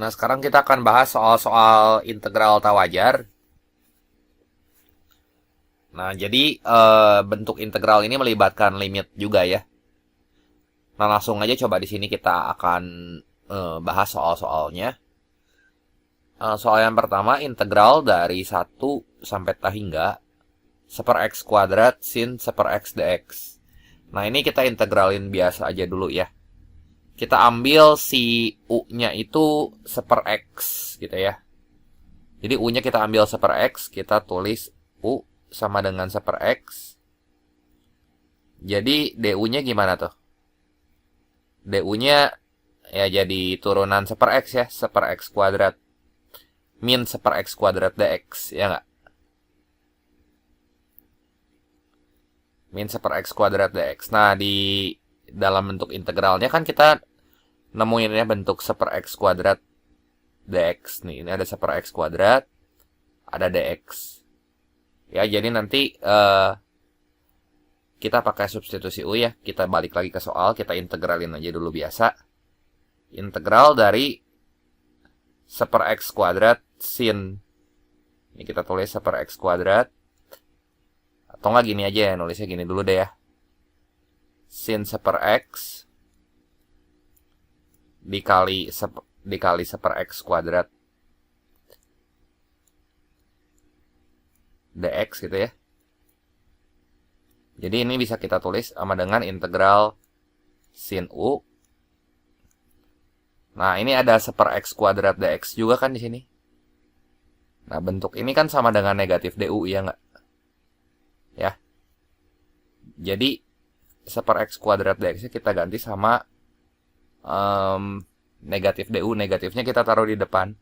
Nah, sekarang kita akan bahas soal-soal integral tawajar. Nah, jadi bentuk integral ini melibatkan limit juga ya. Nah, langsung aja coba di sini kita akan bahas soal-soalnya. Soal yang pertama, integral dari 1 sampai t hingga 1/x² sin 1/x dx. Nah, ini kita integralin biasa aja dulu ya. Kita ambil si u-nya itu 1/x gitu ya. Jadi u-nya kita ambil 1/x, kita tulis u sama dengan 1/x. Jadi du-nya gimana tuh? Du-nya ya jadi turunan 1/x ya, 1/x² min 1/x² dx, ya nggak? Min 1/x² dx. Nah, di dalam bentuk integralnya kan kita nemuinnya bentuk 1/x² dx. Nih, ini ada 1/x², ada dx. Ya, jadi nanti kita pakai substitusi u ya. Kita balik lagi ke soal, kita integralin aja dulu biasa. Integral dari 1/x² sin, ini kita tulis 1/x², atau nggak gini aja ya, nulisnya gini dulu deh ya. Sin 1/x dikali 1/x² dx gitu ya. Jadi ini bisa kita tulis sama dengan integral sin u. Nah, ini ada 1/x² dx juga kan di sini. Nah, bentuk ini kan sama dengan negatif du, ya nggak? Ya. Jadi 1/x² dx kita ganti sama negatif du. Negatifnya kita taruh di depan.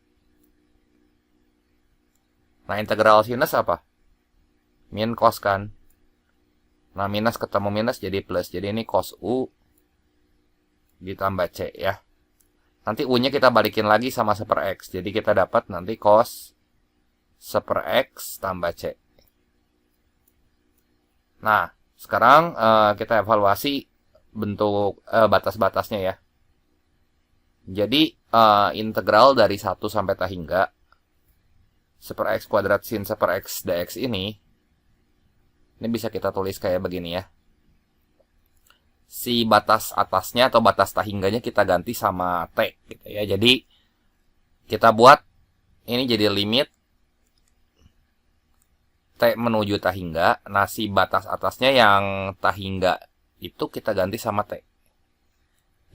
Nah, integral sinus apa? Min cos kan. Nah, minus ketemu minus jadi plus. Jadi ini cos u ditambah c ya. Nanti u-nya kita balikin lagi sama 1/x. Jadi kita dapat nanti cos 1/x tambah c. Nah, sekarang kita evaluasi bentuk batas-batasnya ya. Jadi integral dari 1 sampai t hingga 1/x² sin 1/x dx ini bisa kita tulis kayak begini ya. Si batas atasnya atau batas t hingganya kita ganti sama t gitu ya. Jadi kita buat ini jadi limit t menuju t hingga. Nah, si batas atasnya yang t hingga itu kita ganti sama t.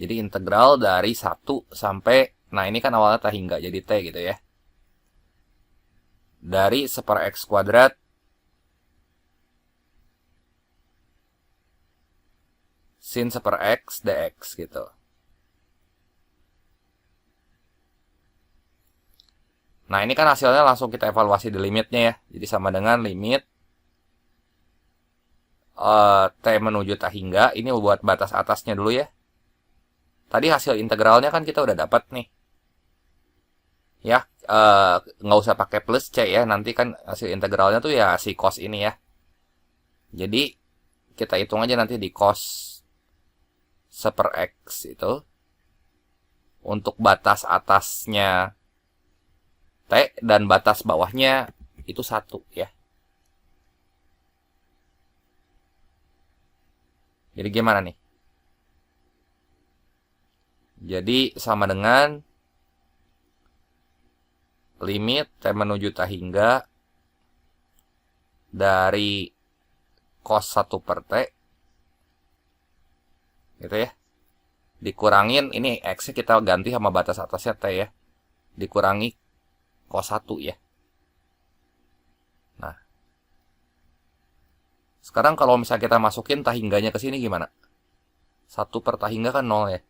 Jadi integral dari 1 sampai, nah ini kan awalnya t hingga jadi t gitu ya. Dari 1/x² sin 1/x dx gitu. Nah, ini kan hasilnya langsung kita evaluasi di limitnya ya. Jadi sama dengan limit t menuju t hingga. Ini buat batas atasnya dulu ya. Tadi hasil integralnya kan kita udah dapat nih. Ya, nggak usah pakai plus c ya. Nanti kan hasil integralnya tuh ya si cos ini ya. Jadi kita hitung aja nanti di cos 1/x itu. Untuk batas atasnya t dan batas bawahnya itu 1 ya. Jadi gimana nih? Jadi sama dengan limit t menuju t hingga dari cos 1/t gitu ya. Dikurangin, ini x-nya kita ganti sama batas atasnya t ya. Dikurangi cos 1 ya. Nah, sekarang kalau misalnya kita masukin t hingganya ke sini gimana? 1/t hingga kan 0 ya.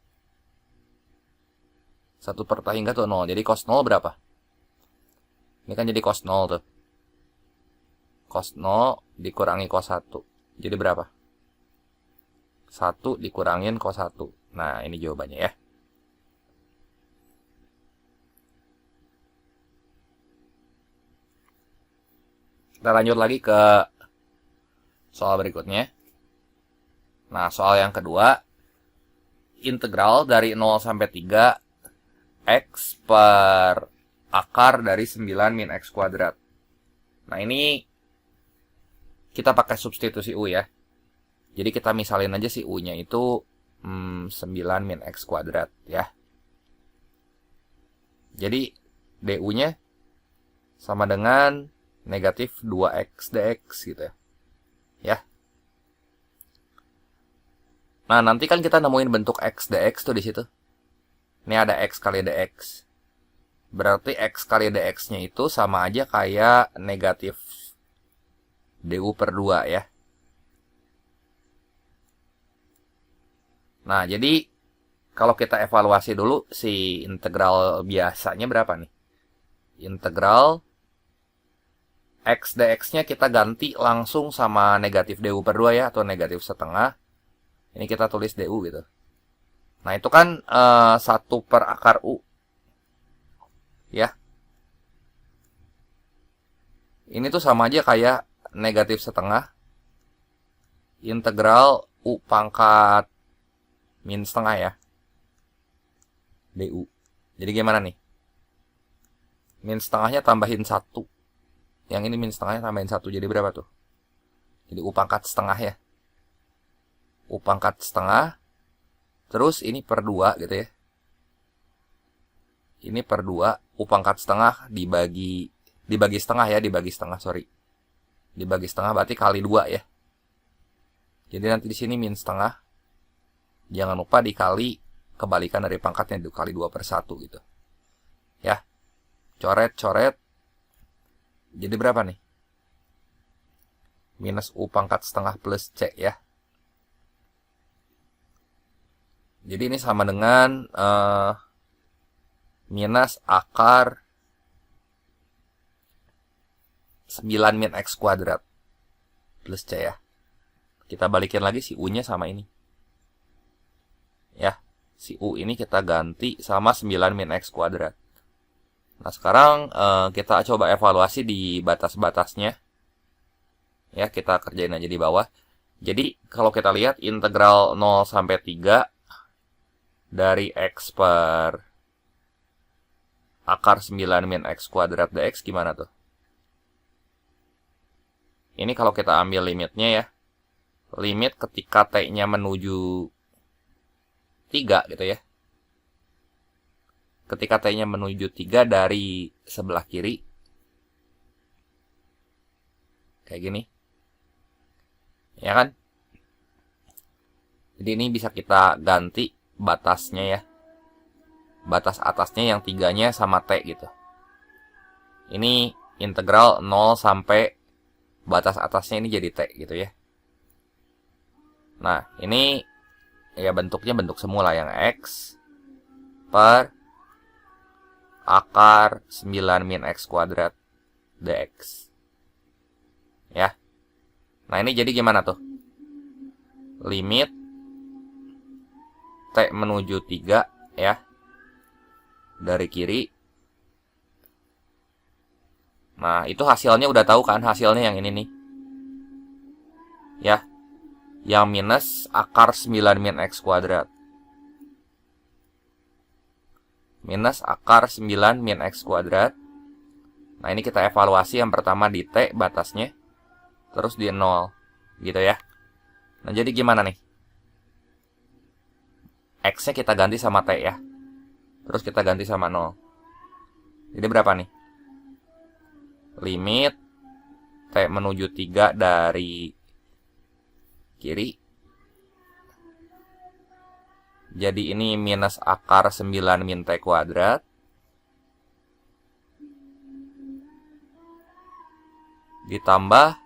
1/t hingga tuh 0. Jadi cos 0 berapa? Ini kan jadi cos 0 tuh. Cos 0 dikurangi cos 1. Jadi berapa? 1 dikurangin cos 1. Nah, ini jawabannya ya. Kita lanjut lagi ke soal berikutnya. Nah, soal yang kedua. Integral dari 0 sampai 3 X per akar dari 9 min X kuadrat. Nah, ini kita pakai substitusi U ya. Jadi kita misalin aja si U-nya itu 9 min X kuadrat ya. Jadi DU-nya sama dengan negatif 2X dx gitu ya. Ya. Nah, nanti kan kita nemuin bentuk X dx tuh di situ. Ini ada X kali dx. Berarti X kali dx-nya itu sama aja kayak negatif DU per 2 ya. Nah, jadi kalau kita evaluasi dulu si integral biasanya berapa nih? Integral X dx-nya kita ganti langsung sama negatif DU per 2 ya, atau negatif setengah. Ini kita tulis DU gitu. Nah, itu kan 1 per akar U. Ya. Ini tuh sama aja kayak negatif setengah integral U pangkat min setengah ya. DU. Jadi gimana nih? Min setengahnya tambahin 1. Yang ini min setengahnya tambahin 1. Jadi berapa tuh? Jadi U pangkat setengah ya. U pangkat setengah. Terus ini per 2 gitu ya. Ini per 2. U pangkat setengah dibagi setengah ya. Dibagi setengah, sorry. Dibagi setengah berarti kali 2 ya. Jadi nanti di sini min setengah. Jangan lupa dikali kebalikan dari pangkatnya, itu kali 2 per 1 gitu. Ya. Coret. Jadi berapa nih? Minus U pangkat setengah plus C ya. Jadi ini sama dengan minus akar 9 min X kuadrat plus C ya. Kita balikin lagi si U-nya sama ini. Ya, si U ini kita ganti sama 9 min X kuadrat. Nah, sekarang kita coba evaluasi di batas-batasnya. Ya, kita kerjain aja di bawah. Jadi, kalau kita lihat integral 0 sampai 3 dari X per akar 9 min X kuadrat dx gimana tuh? Ini kalau kita ambil limitnya ya. Limit ketika T-nya menuju 3 gitu ya. Ketika T-nya menuju 3 dari sebelah kiri. Kayak gini. Ya kan? Jadi ini bisa kita ganti batasnya ya. Batas atasnya yang 3-nya sama T gitu. Ini integral 0 sampai batas atasnya ini jadi T gitu ya. Nah, ini ya bentuknya bentuk semula yang X per akar 9 min X kuadrat dx. Ya. Nah, ini jadi gimana tuh? Limit T menuju 3 ya. Dari kiri. Nah, itu hasilnya udah tahu kan? Hasilnya yang ini nih. Ya. Yang minus akar 9 min X kuadrat. Minus akar 9 min X kuadrat. Nah, ini kita evaluasi yang pertama di T batasnya. Terus di 0. Gitu ya. Nah, jadi gimana nih? X-nya kita ganti sama T ya. Terus kita ganti sama 0. Jadi berapa nih? Limit T menuju 3 dari kiri. Jadi ini minus akar 9 min T kuadrat. Ditambah,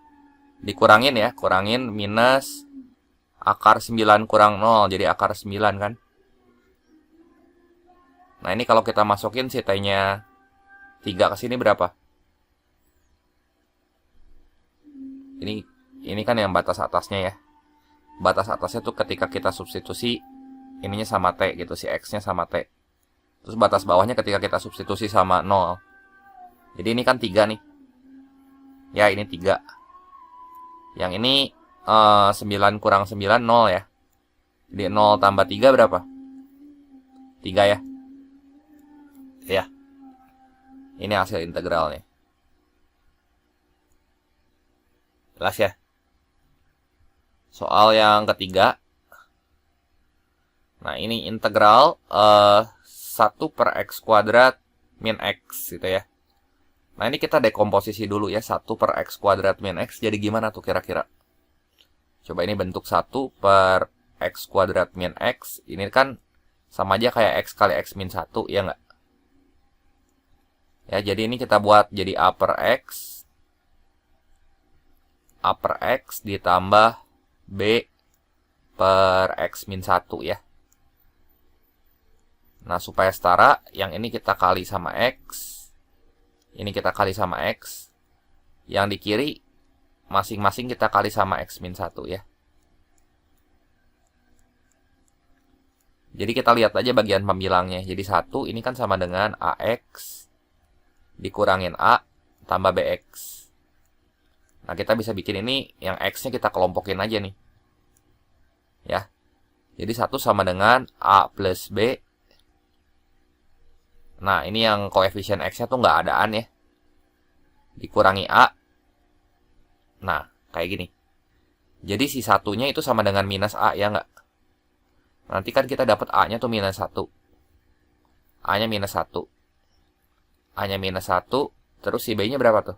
dikurangin ya. Kurangin minus akar 9 kurang 0. Jadi akar 9 kan. Nah, ini kalau kita masukin si T-nya 3 ke sini berapa? Ini kan yang batas atasnya ya. Batas atasnya tuh ketika kita substitusi ininya sama T gitu, si X-nya sama T. Terus batas bawahnya ketika kita substitusi sama 0. Jadi ini kan 3 nih. Ya, ini 3. Yang ini 9 kurang 9, 0 ya. Jadi 0 tambah 3 berapa? 3 ya. Ya, ini hasil integralnya. Jelas ya? Soal yang ketiga. Nah, ini integral 1 per x kuadrat min x gitu ya. Nah, ini kita dekomposisi dulu ya. 1 per x kuadrat min x jadi gimana tuh kira-kira? Coba ini bentuk 1 per x kuadrat min x. Ini kan sama aja kayak x kali x min 1, ya nggak? Ya, jadi ini kita buat jadi a per x ditambah b per x min 1 ya. Nah, supaya setara, yang ini kita kali sama x. Ini kita kali sama x. Yang di kiri, masing-masing kita kali sama x min 1 ya. Jadi kita lihat aja bagian pembilangnya. Jadi 1 ini kan sama dengan ax dikurangin a tambah bx. Nah, kita bisa bikin ini, yang x-nya kita kelompokin aja nih. Ya. Jadi 1 sama dengan a plus b. Nah, ini yang koefisien x-nya tuh nggak adaan ya. Dikurangi a. Nah, kayak gini. Jadi si satunya itu sama dengan minus a, ya nggak? Nanti kan kita dapat a-nya tuh minus 1. A-nya minus 1. A-nya minus 1. Terus si b-nya berapa tuh?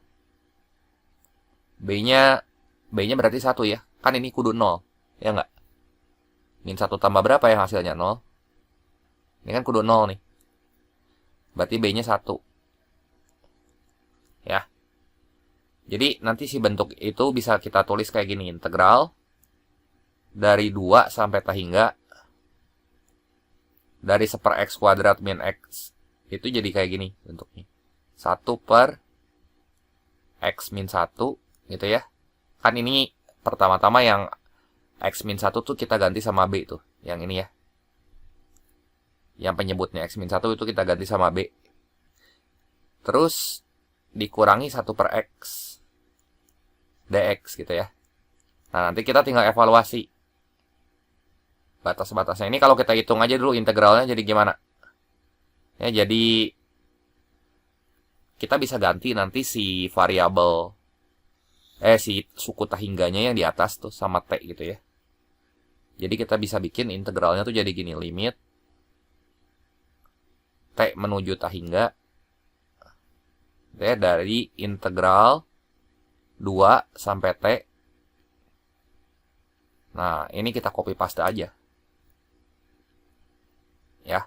B-nya berarti 1 ya. Kan ini kudu 0. Ya nggak? Min 1 tambah berapa yang hasilnya 0? Ini kan kudu 0 nih. Berarti B-nya 1. Ya. Jadi nanti si bentuk itu bisa kita tulis kayak gini. Integral dari 2 sampai hingga dari 1 per x kuadrat min x. Itu jadi kayak gini bentuknya. 1 per x min 1 gitu ya. Kan ini pertama-tama yang x min 1 tuh kita ganti sama b tuh. Yang ini ya. Yang penyebutnya x min 1 itu kita ganti sama b. Terus dikurangi 1 per x dx gitu ya. Nah, nanti kita tinggal evaluasi batas-batasnya. Ini kalau kita hitung aja dulu integralnya jadi gimana. Ya, jadi kita bisa ganti nanti si variabel si suku tahingganya yang di atas tuh sama t gitu ya. Jadi kita bisa bikin integralnya tuh jadi gini, limit t menuju tahingga ya, dari integral 2 sampai t. Nah, ini kita copy paste aja. Ya.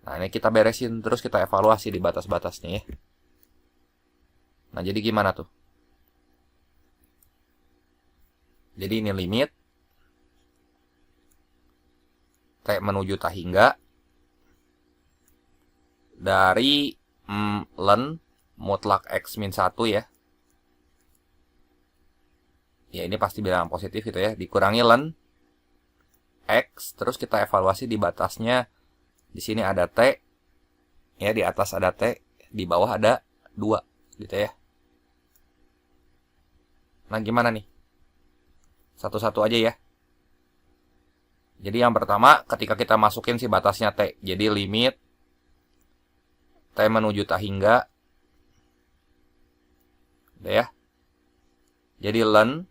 Nah, ini kita beresin terus kita evaluasi di batas-batasnya ya. Nah, jadi gimana tuh? Jadi ini limit t menuju tahingga dari len mutlak x min 1 ya. Ya, ini pasti bilangan positif gitu ya. Dikurangi len x, terus kita evaluasi di batasnya. Di sini ada t. Ya, di atas ada t, di bawah ada 2 gitu ya. Nah, gimana nih? Satu-satu aja ya. Jadi yang pertama, ketika kita masukin si batasnya t. Jadi limit t menuju tahingga. Udah ya. Jadi len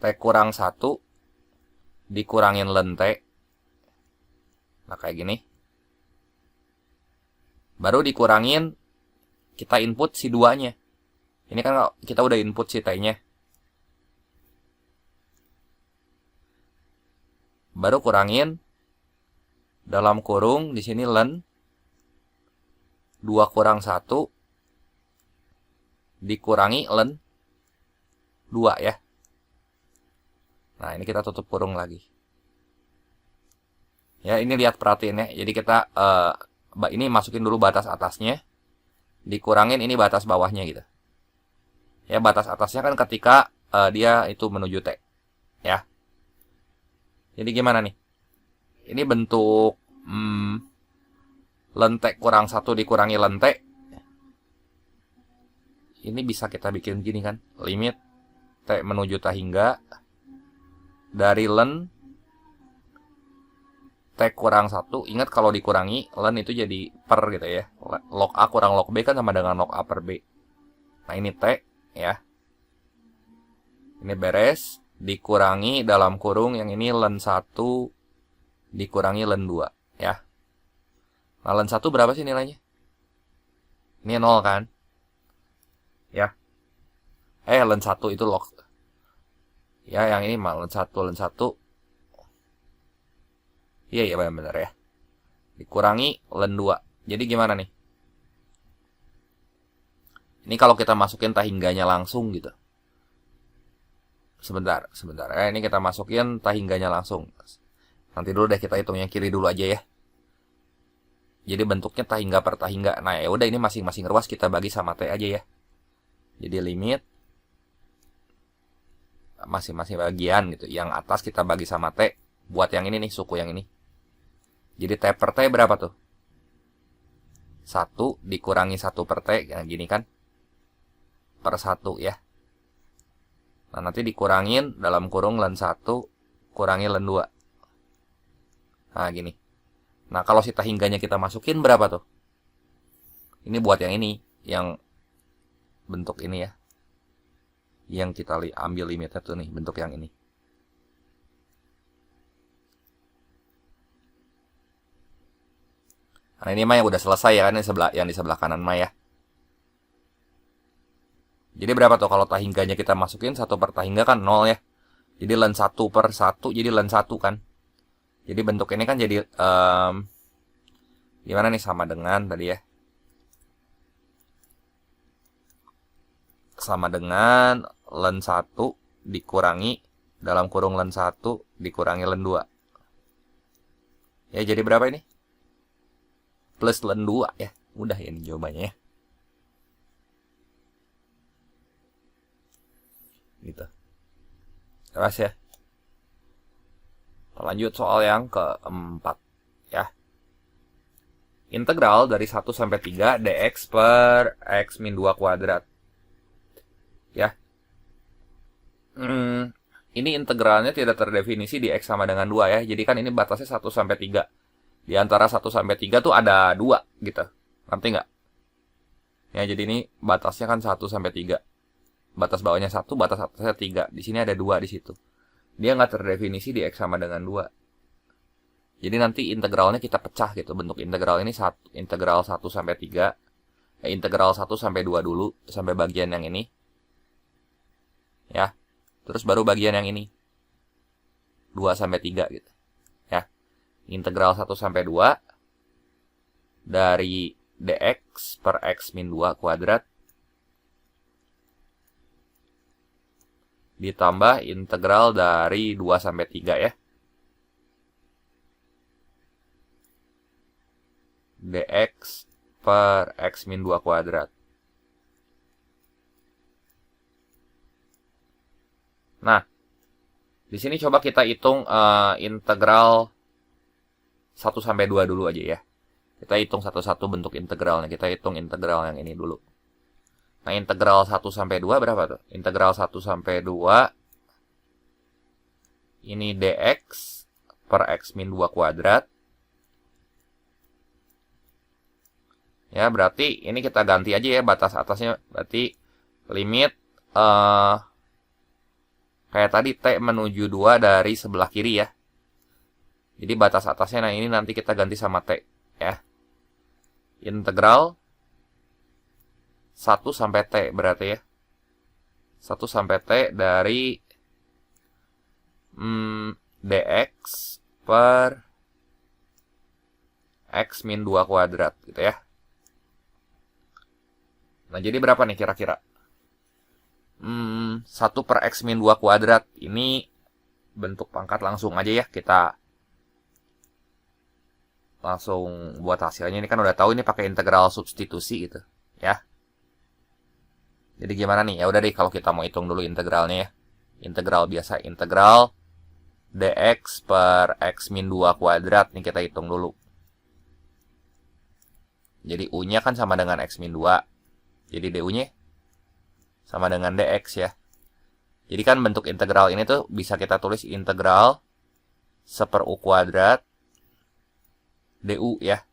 t kurang 1 dikurangin len t. Nah, kayak gini. Baru dikurangin, kita input si 2-nya. Ini kan kita udah input si t-nya. Baru kurangin dalam kurung di sini len 2 kurang 1 dikurangi len 2 ya. Nah, ini kita tutup kurung lagi. Ya, ini lihat perhatiin ya. Jadi kita ini masukin dulu batas atasnya, dikurangin ini batas bawahnya gitu. Ya, batas atasnya kan ketika dia itu menuju T. Ya. Jadi gimana nih? Ini bentuk len T kurang 1 dikurangi len T. Ini bisa kita bikin gini kan. Limit T menuju tahingga dari len T T kurang 1, ingat kalau dikurangi, len itu jadi per gitu ya. Log A kurang log B kan sama dengan log A per B. Nah ini T ya. Ini beres, dikurangi dalam kurung yang ini len 1 dikurangi len 2 ya. Nah len 1 berapa sih nilainya? Ini 0 kan? Ya. Len 1 itu log. Ya yang ini mah len 1. Iya benar ya. Dikurangi len 2. Jadi gimana nih? Ini kalau kita masukin tahingganya langsung gitu. Sebentar. Ini kita masukin tahingganya langsung. Nanti dulu deh kita hitung yang kiri dulu aja ya. Jadi bentuknya tahingga per tahingga. Nah ya udah ini masing-masing ruas kita bagi sama T aja ya. Jadi limit masing-masing bagian gitu. Yang atas kita bagi sama T. Buat yang ini nih, suku yang ini. Jadi T per T berapa tuh? 1 dikurangi 1 per T. Yang gini kan? Per 1 ya. Nah nanti dikurangin dalam kurung len 1 kurangi len 2. Nah gini. Nah kalau si tahingganya kita masukin berapa tuh? Ini buat yang ini. Yang bentuk ini ya. Yang kita ambil limitnya tuh nih. Bentuk yang ini. Nah ini mah yang udah selesai ya kan, yang di sebelah kanan mah ya. Jadi berapa tuh kalau tahingganya kita masukin 1 per tahingga kan 0 ya. Jadi len 1 per 1 jadi len 1 kan. Jadi bentuk ini kan jadi gimana nih, sama dengan tadi ya. Sama dengan len 1 dikurangi dalam kurung len 1 dikurangi len 2. Ya jadi berapa ini? Plus len 2 ya. Udah ya ini jawabannya ya. Gitu. Terus ya. Lanjut soal yang keempat ya. Integral dari 1 sampai 3 dx per x min 2 kuadrat. Ya. Ini integralnya tidak terdefinisi di x sama dengan 2 ya. Jadi kan ini batasnya 1 sampai 3. Di antara 1 sampai 3 tuh ada 2 gitu. Ngerti nggak? Ya jadi ini batasnya kan 1 sampai 3. Batas bawahnya 1, batas atasnya 3. Di sini ada 2 di situ. Dia nggak terdefinisi di x sama dengan 2. Jadi nanti integralnya kita pecah gitu. Bentuk integral ini integral 1 sampai 3. Integral 1 sampai 2 dulu. Sampai bagian yang ini. Ya. Terus baru bagian yang ini. 2 sampai 3 gitu. Ya. Integral 1 sampai 2. Dari dx per x min 2 kuadrat. Ditambah integral dari 2 sampai 3 ya. Dx per x min 2 kuadrat. Nah, di sini coba kita hitung integral 1 sampai 2 dulu aja ya. Kita hitung satu-satu bentuk integralnya. Kita hitung integral yang ini dulu. Nah, integral 1 sampai 2 berapa tuh? Integral 1 sampai 2 ini dx per x min 2 kuadrat. Ya, berarti ini kita ganti aja ya batas atasnya. Berarti limit kayak tadi T menuju 2 dari sebelah kiri ya. Jadi batas atasnya, nah ini nanti kita ganti sama T ya. Integral 1 sampai T berarti ya. 1 sampai T dari dx per x min 2 kuadrat gitu ya. Nah jadi berapa nih kira-kira? 1 per x min 2 kuadrat. Ini bentuk pangkat langsung aja ya. Kita langsung buat hasilnya. Ini kan udah tahu ini pakai integral substitusi gitu ya. Jadi gimana nih? Ya udah deh kalau kita mau hitung dulu integralnya ya. Integral biasa, integral dx per x min 2 kuadrat nih kita hitung dulu. Jadi u-nya kan sama dengan x min 2. Jadi du-nya sama dengan dx ya. Jadi kan bentuk integral ini tuh bisa kita tulis integral 1/u kuadrat du ya.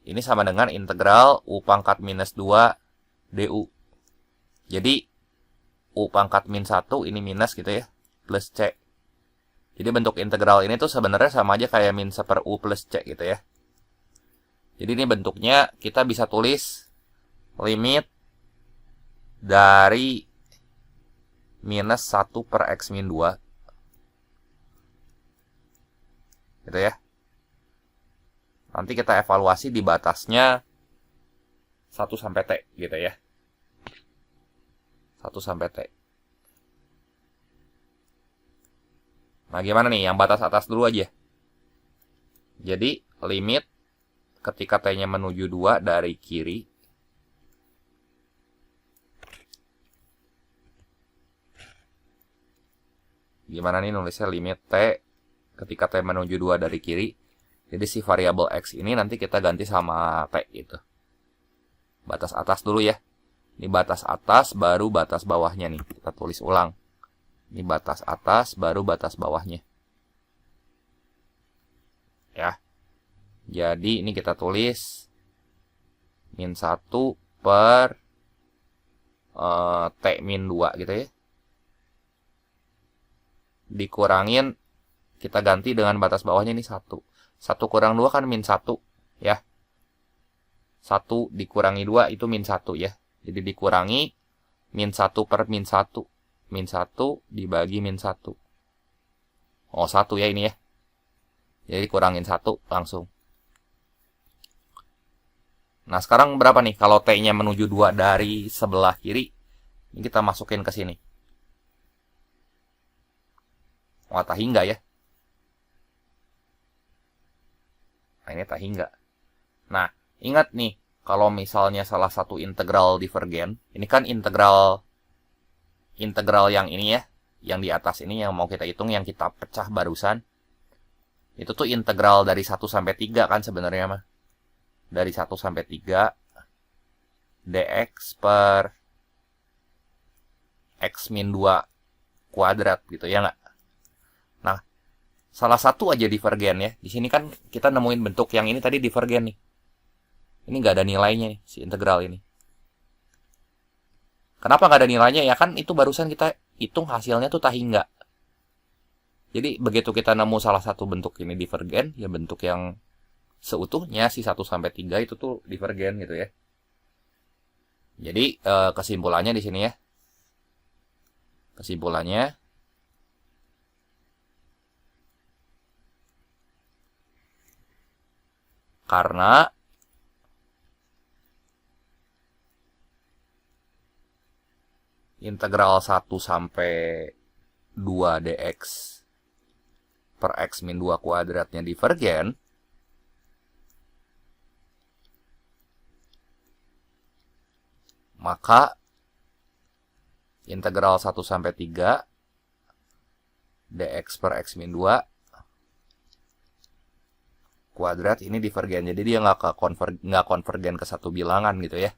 Ini sama dengan integral U pangkat minus 2 du. Jadi U pangkat min 1 ini minus gitu ya, plus C. Jadi bentuk integral ini tuh sebenarnya sama aja kayak min 1 per U plus C gitu ya. Jadi ini bentuknya kita bisa tulis limit dari minus 1 per X min 2. Gitu ya. Nanti kita evaluasi di batasnya 1 sampai T gitu ya. 1 sampai T. Nah, gimana nih? Yang batas atas dulu aja. Jadi, limit ketika T-nya menuju 2 dari kiri. Gimana nih nulisnya limit T ketika T menuju 2 dari kiri. Jadi si variabel X ini nanti kita ganti sama T gitu. Batas atas dulu ya. Ini batas atas baru batas bawahnya nih. Kita tulis ulang. Ini batas atas baru batas bawahnya. Ya. Jadi ini kita tulis min 1 per T min 2 gitu ya. Dikurangin, kita ganti dengan batas bawahnya ini 1. 1 kurang 2 kan min 1 ya. 1 dikurangi 2 itu min 1 ya. Jadi dikurangi min 1 per min 1. Min 1 dibagi min 1. Oh 1 ya ini ya. Jadi kurangin 1 langsung. Nah sekarang berapa nih kalau T-nya menuju 2 dari sebelah kiri. Ini kita masukin ke sini. Wah tak hingga ya. Nah, ini tak hingga. Nah, ingat nih, kalau misalnya salah satu integral divergen, ini kan integral yang ini ya, yang di atas ini yang mau kita hitung, yang kita pecah barusan. Itu tuh integral dari 1 sampai 3 kan sebenarnya mah. Dari 1 sampai 3 dx per x min 2 kuadrat gitu ya nggak? Nah, salah satu aja divergen ya. Di sini kan kita nemuin bentuk yang ini tadi divergen nih. Ini nggak ada nilainya nih, si integral ini. Kenapa nggak ada nilainya? Ya kan itu barusan kita hitung hasilnya tuh tak hingga. Jadi begitu kita nemu salah satu bentuk ini divergen, ya bentuk yang seutuhnya si 1 sampai 3 itu tuh divergen gitu ya. Jadi kesimpulannya di sini ya. Kesimpulannya karena integral 1 sampai 2 dx per x min 2 kuadratnya divergen, maka integral 1 sampai 3 dx per x min 2 kuadrat ini divergen. Jadi dia nggak konvergen ke satu bilangan gitu ya.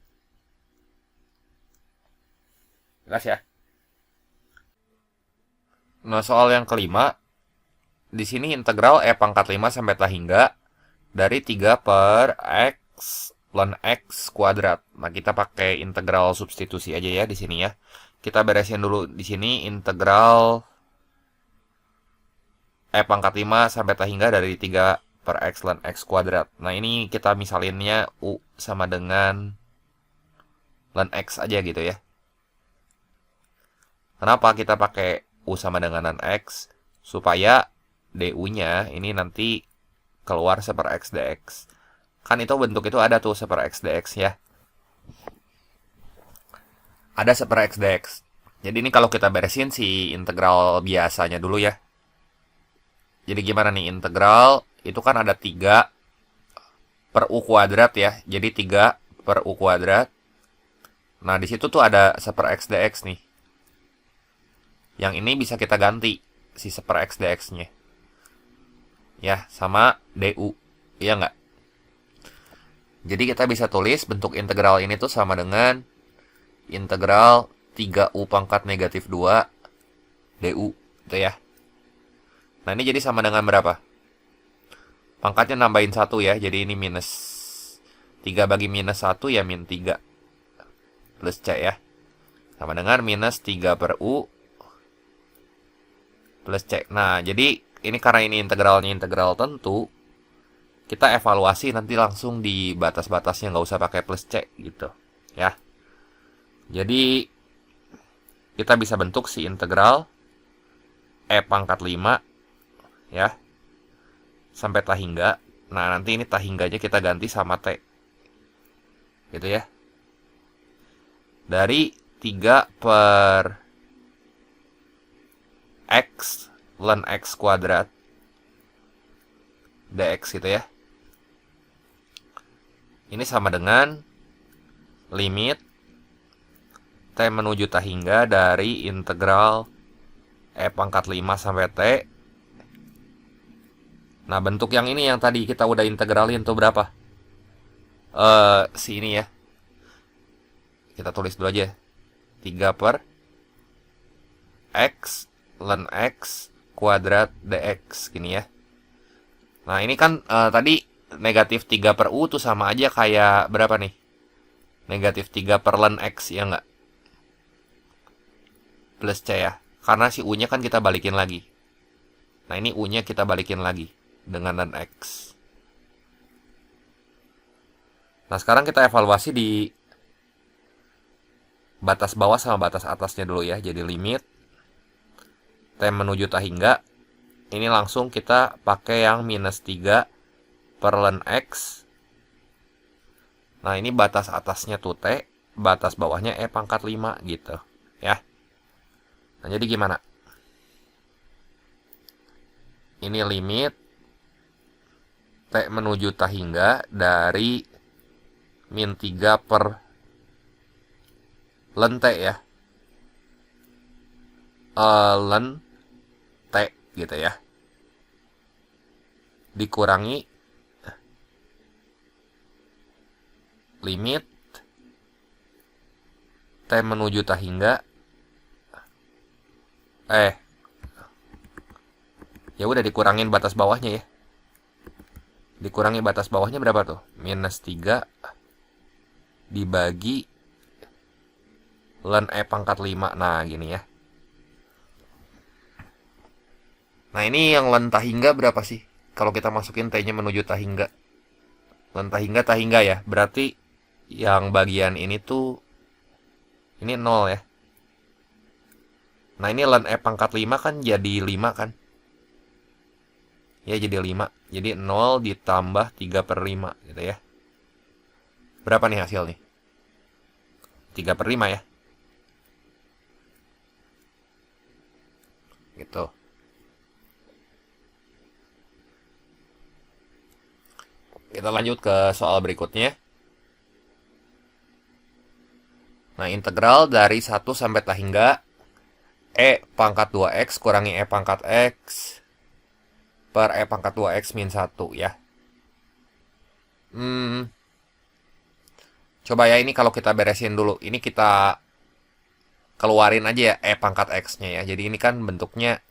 Jelas ya? Nah, soal yang kelima, di sini integral e pangkat 5 sampai tak hingga dari 3 per x ln x kuadrat. Nah, kita pakai integral substitusi aja ya di sini ya. Kita beresin dulu di sini integral e pangkat 5 sampai tak hingga dari 3 per x ln x kuadrat. Nah, ini kita misalinnya u sama dengan ln x aja gitu ya. Kenapa kita pakai u sama dengan ln x? Supaya du-nya ini nanti keluar 1 per x dx. Kan itu bentuk itu ada tuh 1 per x dx ya. Ada 1 per x dx. Jadi ini kalau kita beresin si integral biasanya dulu ya. Jadi gimana nih integral? Itu kan ada 3 per u kuadrat ya. Jadi 3 per u kuadrat. Nah, di situ tuh ada 1 per x dx nih. Yang ini bisa kita ganti si 1 per x dx-nya. Ya, sama du. Iya nggak? Jadi kita bisa tulis bentuk integral ini tuh sama dengan integral 3u pangkat negatif 2 du. Itu ya. Nah, ini jadi sama dengan berapa? Pangkatnya nambahin 1 ya. Jadi ini minus 3 bagi minus 1 ya min 3. Plus C ya. Sama dengan minus 3 per U plus C. Nah, jadi ini karena ini integralnya integral tentu, kita evaluasi nanti langsung di batas-batasnya, nggak usah pakai plus C gitu. Ya. Jadi, kita bisa bentuk si integral E pangkat 5 ya sampai tah hingga. Nah, nanti ini tah hingganya kita ganti sama T. Gitu ya. Dari 3 per X ln X kuadrat dx gitu ya. Ini sama dengan limit T menuju tah hingga dari integral E pangkat 5 sampai T. Nah, bentuk yang ini yang tadi kita udah integralin tuh berapa? Si ini ya. Kita tulis dulu aja. 3 per X ln X kuadrat dx gini ya. Nah, ini kan tadi negatif 3 per U tuh sama aja kayak berapa nih? Negatif 3 per ln X ya nggak? Plus C ya. Karena si U-nya kan kita balikin lagi. Nah, ini U-nya kita balikin lagi dengan ln X. Nah, sekarang kita evaluasi di batas bawah sama batas atasnya dulu ya. Jadi limit T menuju tah hingga. Ini langsung kita pakai yang minus 3 per ln X. Nah, ini batas atasnya tuh T, batas bawahnya E pangkat 5 gitu ya. Nah, jadi gimana? Ini limit T menuju tah hingga dari min 3 per ln T ya. Ln T gitu ya. Dikurangi limit T menuju tah hingga ya udah dikurangin batas bawahnya ya. Dikurangi batas bawahnya berapa tuh? Minus 3 dibagi ln E pangkat 5. Nah, gini ya. Nah, ini yang ln tah hingga berapa sih? Kalau kita masukin T-nya menuju tah hingga. Ln tah hingga ya. Berarti yang bagian ini tuh ini 0 ya. Nah, ini ln E pangkat 5 kan jadi 5 kan? Ya, jadi 5. Jadi 0 ditambah 3 per 5 gitu ya. Berapa nih hasil nih? 3 per 5 ya. Gitu. Kita lanjut ke soal berikutnya. Nah, integral dari 1 sampai tah hingga E pangkat 2X kurangi E pangkat X per E pangkat 2X min 1 ya. Coba ya, ini kalau kita beresin dulu. Ini kita keluarin aja ya E pangkat X-nya ya. Jadi ini kan bentuknya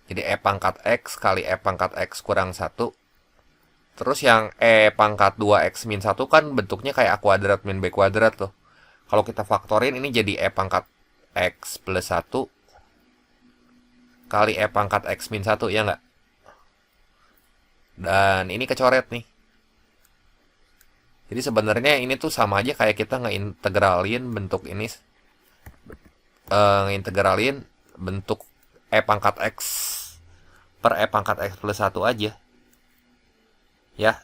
jadi E pangkat X kali E pangkat X kurang 1. Terus yang E pangkat 2X min 1 kan bentuknya kayak A kuadrat min B kuadrat tuh. Kalau kita faktorin ini jadi E pangkat X plus 1 kali E pangkat X min 1 ya nggak? Dan ini kecoret nih. Jadi sebenarnya ini tuh sama aja kayak kita ngeintegralin bentuk ini. Ngeintegralin bentuk E pangkat X per E pangkat X plus 1 aja. Ya.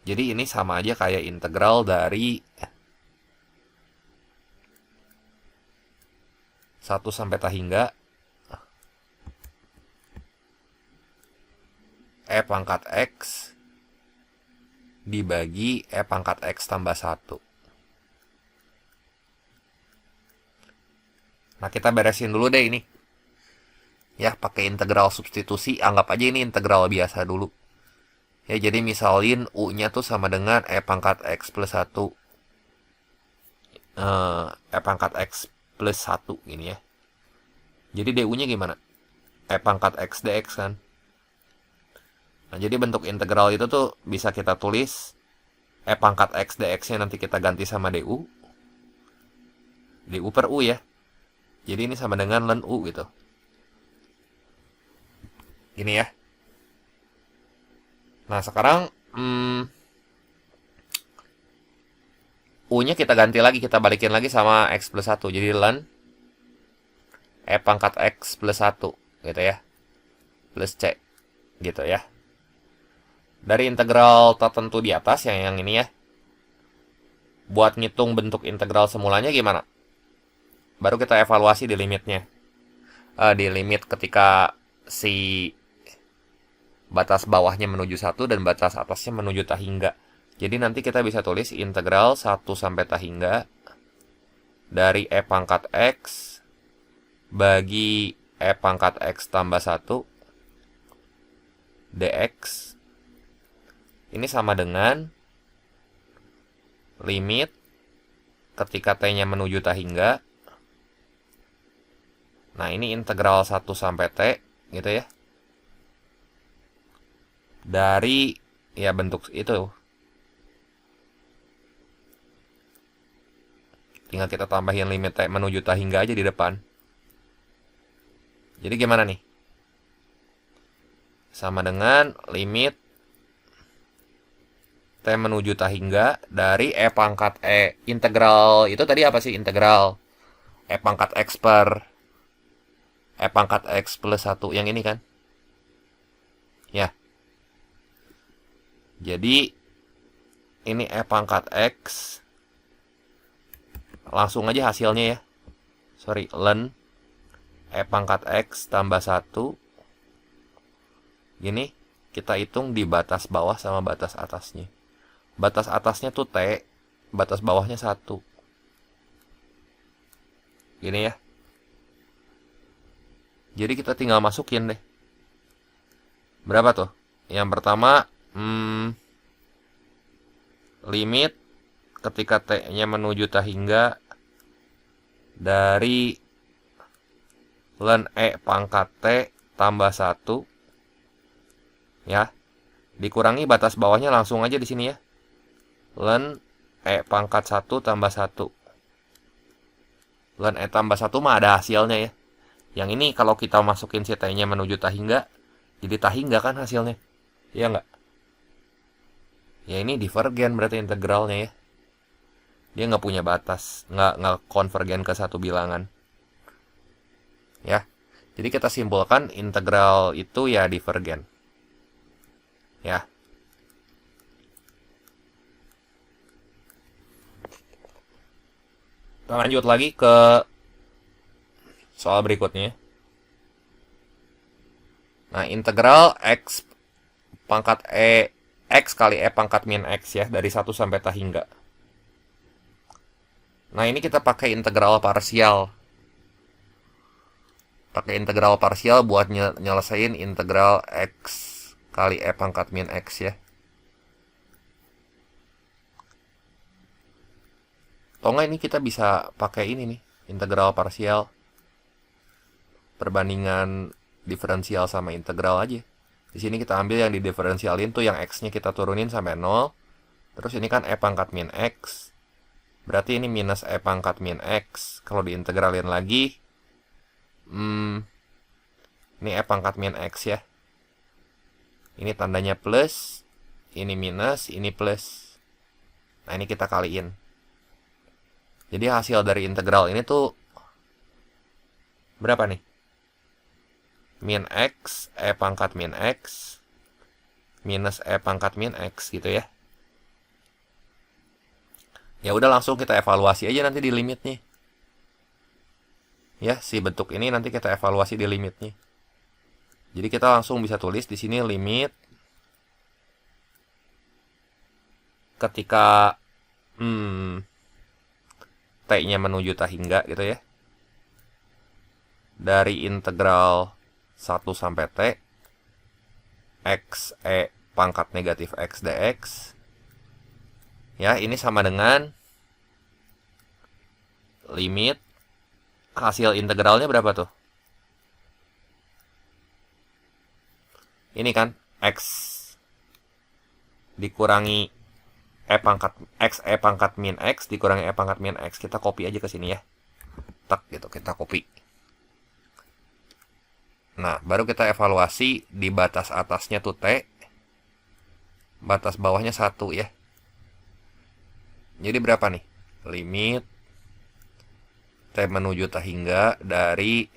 Jadi ini sama aja kayak integral dari 1 sampai tah hingga E pangkat X dibagi E pangkat X tambah 1. Nah, kita beresin dulu deh ini. Ya, pakai integral substitusi, anggap aja ini integral biasa dulu. Ya, jadi misalin U-nya tuh sama dengan E pangkat X plus 1. E pangkat X plus 1 gini ya. Jadi DU-nya gimana? E pangkat X dx kan. Nah, jadi bentuk integral itu tuh bisa kita tulis E pangkat X dx-nya nanti kita ganti sama du. Du per U ya. Jadi ini sama dengan ln U gitu. Ini ya. Nah, sekarang U-nya kita ganti lagi, kita balikin lagi sama X plus 1. Jadi ln E pangkat X plus 1 gitu ya. Plus C gitu ya. Dari integral tertentu di atas yang ini ya. Buat ngitung bentuk integral semulanya gimana? Baru kita evaluasi di limitnya. Di limit ketika si batas bawahnya menuju 1 dan batas atasnya menuju tahingga. Jadi nanti kita bisa tulis integral 1 sampai tahingga dari E pangkat X bagi E pangkat X tambah 1 dx. Ini sama dengan limit ketika t-nya menuju tahingga. Nah, ini integral 1 sampai t gitu ya. Dari ya bentuk itu. Tinggal kita tambahin limit t menuju tahingga aja di depan. Jadi gimana nih? Sama dengan limit t menuju tahingga dari E pangkat E. Integral itu tadi apa sih? Integral E pangkat X per E pangkat X plus 1. Yang ini kan? Ya. Jadi ini E pangkat X. Langsung aja hasilnya ya. Sorry, ln E pangkat X tambah 1. Gini, kita hitung di batas bawah sama batas atasnya. Batas atasnya tuh T, batas bawahnya 1. Gini ya. Jadi kita tinggal masukin deh. Berapa tuh? Yang pertama, limit ketika T-nya menuju tahingga dari ln E pangkat T tambah 1. Ya. Dikurangi batas bawahnya langsung aja di sini ya. Ln E pangkat 1 tambah 1. Ln E tambah 1 mah ada hasilnya ya. Yang ini kalau kita masukin si T-nya menuju tahingga, jadi tahingga kan hasilnya. Iya nggak? Ya ini divergen berarti integralnya ya. Dia nggak punya batas. Nggak konvergen ke satu bilangan. Ya. Jadi kita simpulkan integral itu ya divergen. Ya. Kita lanjut lagi ke soal berikutnya. Nah, integral X pangkat E X kali E pangkat min X ya, dari 1 sampai tahingga. Nah, ini kita pakai integral parsial. Pakai integral parsial buat nyelesain integral X kali E pangkat min X ya. Atau enggak ini kita bisa pakai ini nih, integral parsial. Perbandingan diferensial sama integral aja. Di sini kita ambil yang didiferensialin tuh yang X-nya kita turunin sampai 0. Terus ini kan E pangkat min X. Berarti ini minus E pangkat min X. Kalau diintegralin lagi, ini E pangkat min X ya. Ini tandanya plus, ini minus, ini plus. Nah, ini kita kaliin. Jadi hasil dari integral ini tuh berapa nih? Min X, E pangkat min X, minus E pangkat min X gitu ya. Ya udah langsung kita evaluasi aja nanti di limitnya. Ya, si bentuk ini nanti kita evaluasi di limitnya. Jadi kita langsung bisa tulis di sini limit ketika T-nya menuju tahingga gitu ya. Dari integral 1 sampai T X E pangkat negatif X dx. Ya, ini sama dengan limit hasil integralnya berapa tuh? Ini kan X dikurangi E pangkat X, E pangkat min X, dikurangi E pangkat min X. Kita copy aja ke sini ya. Tak gitu, kita copy. Nah, baru kita evaluasi di batas atasnya tuh T. Batas bawahnya 1 ya. Jadi berapa nih? Limit T menuju T hingga dari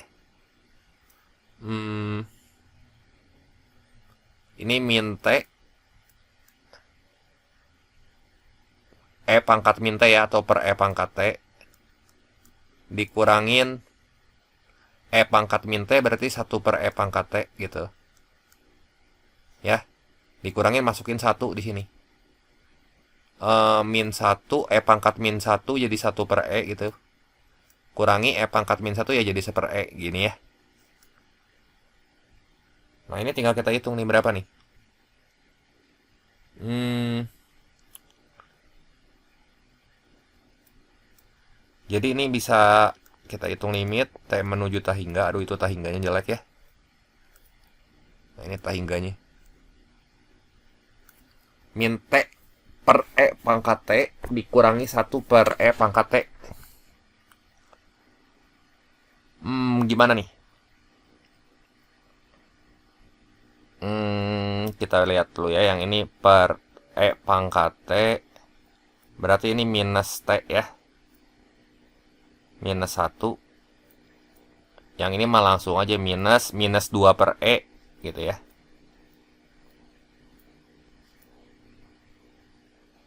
ini min T E pangkat min T ya, atau per E pangkat T dikurangin E pangkat min T, berarti 1 per E pangkat T gitu ya. Dikurangin, masukin 1 di sini. Min 1, E pangkat min 1 jadi 1 per E gitu. Kurangi E pangkat min 1 ya jadi 1 per E gini ya. Nah ini tinggal kita hitung nih berapa nih. Jadi ini bisa kita hitung limit T menuju T hingga. Aduh, itu T hingganya jelek ya. Nah ini T hingganya. Min T per E pangkat T dikurangi 1 per E pangkat T. Gimana nih? Kita lihat dulu ya. Yang ini per E pangkat T. Berarti ini minus T ya. Minus 1. Yang ini mah langsung aja minus 2 per E gitu ya.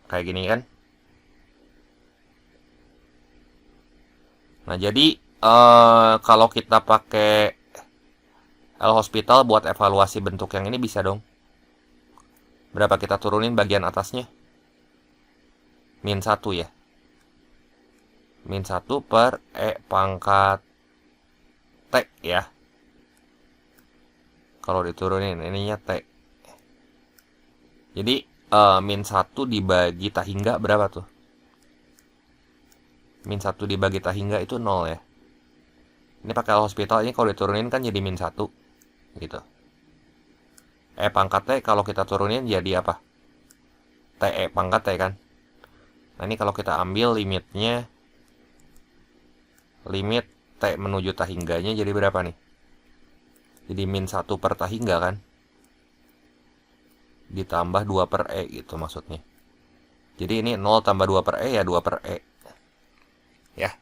Kayak gini kan. Nah jadi kalau kita pakai L-Hospital buat evaluasi bentuk yang ini bisa dong. Berapa kita turunin bagian atasnya? Min 1 ya. Min 1 per E pangkat T ya. Kalau diturunin ininya T. Jadi min 1 dibagi T hingga berapa tuh? Min 1 dibagi T hingga itu 0 ya. Ini pakai L-Hospital, ini kalau diturunin kan jadi min 1 gitu. E pangkat T kalau kita turunin jadi apa? T E pangkat T kan. Nah ini kalau kita ambil limitnya, limit T menuju T hingganya jadi berapa nih? Jadi min 1 per T hingga kan. Ditambah 2 per E gitu maksudnya. Jadi ini 0 tambah 2 per E ya 2 per E. Ya.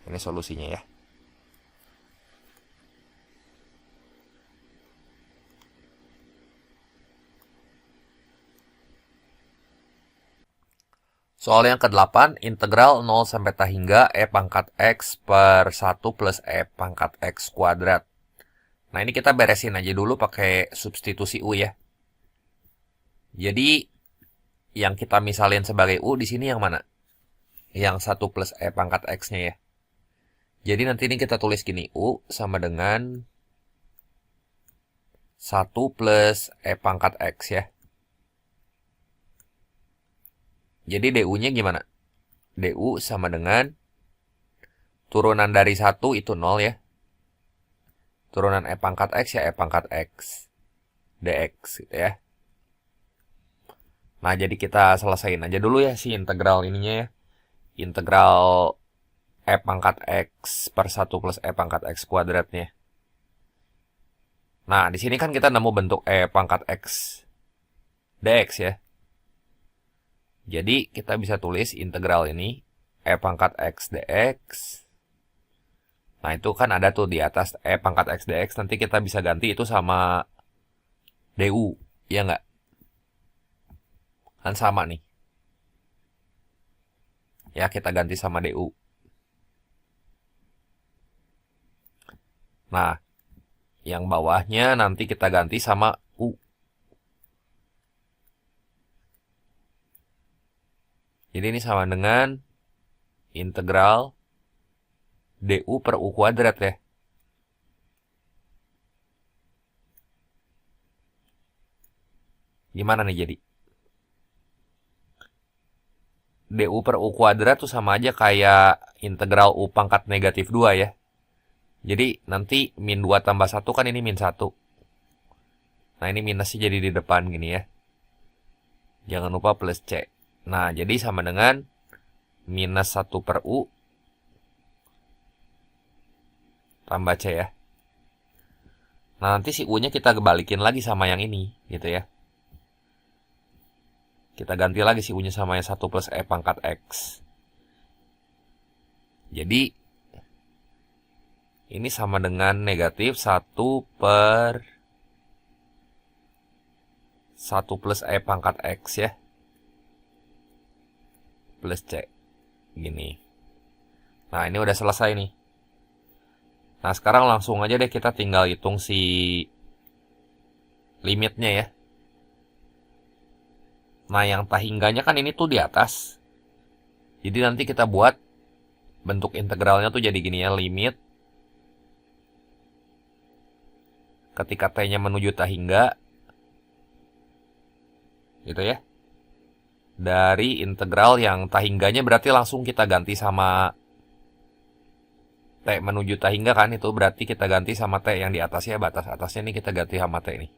Ini solusinya ya. Soal yang ke-8, integral 0 sampai T hingga E pangkat X per 1 plus E pangkat X kuadrat. Nah ini kita beresin aja dulu pakai substitusi U ya. Jadi yang kita misalin sebagai U di sini yang mana? Yang 1 plus E pangkat X-nya ya. Jadi nanti ini kita tulis gini, U sama dengan 1 plus E pangkat X ya. Jadi DU-nya gimana? DU sama dengan turunan dari 1 itu 0 ya. Turunan E pangkat X ya E pangkat X. DX gitu ya. Nah jadi kita selesain aja dulu ya si integral ininya ya. Integral E pangkat X per 1 plus E pangkat X kuadratnya. Nah di sini kan kita nemu bentuk E pangkat X DX ya. Jadi kita bisa tulis integral ini E pangkat X dx. Nah itu kan ada tuh di atas E pangkat X dx. Nanti kita bisa ganti itu sama DU. Ya nggak? Kan sama nih. Ya kita ganti sama DU. Nah yang bawahnya nanti kita ganti sama U. Jadi ini sama dengan integral DU per U kuadrat ya. Gimana nih jadi? DU per U kuadrat tuh sama aja kayak integral U pangkat negatif 2 ya. Jadi nanti min 2 tambah 1 kan ini min 1. Nah ini minusnya jadi di depan gini ya. Jangan lupa plus C. Nah, jadi sama dengan minus 1 per U tambah C ya. Nah, nanti si U-nya kita balikin lagi sama yang ini, gitu ya. Kita ganti lagi si U-nya sama yang 1 plus E pangkat X. Jadi, ini sama dengan negatif 1 per 1 plus E pangkat X ya. Plus C. Gini. Nah, ini udah selesai nih. Nah, sekarang langsung aja deh kita tinggal hitung si limitnya ya. Nah, yang tahingganya kan ini tuh di atas. Jadi nanti kita buat bentuk integralnya tuh jadi gini ya, limit ketika T-nya menuju tahingga gitu ya. Dari integral yang tahingganya berarti langsung kita ganti sama T menuju tahingga kan, itu berarti kita ganti sama T yang di atasnya, batas atasnya ini kita ganti sama T nih.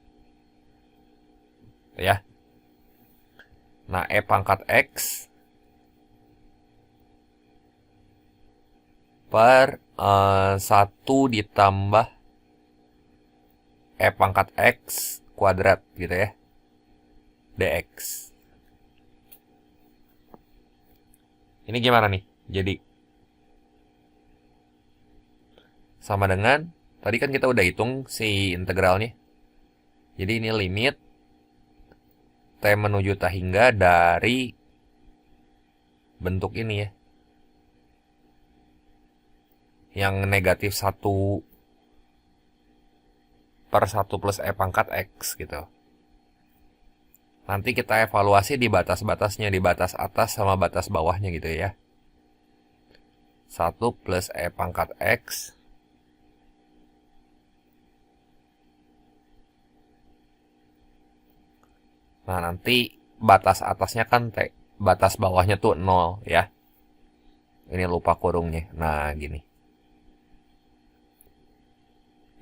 Ya. Nah, E pangkat X per 1 ditambah E pangkat X kuadrat gitu ya. dx. Ini gimana nih? Jadi sama dengan tadi kan kita udah hitung si integralnya. Jadi ini limit T menuju tahingga dari bentuk ini ya. Yang negatif 1 per 1 plus E pangkat X gitu. Nanti kita evaluasi di batas-batasnya, di batas atas sama batas bawahnya gitu ya. 1 plus E pangkat X nah, nanti batas atasnya kan T, batas bawahnya tuh 0 ya. Ini lupa kurungnya. Nah, gini.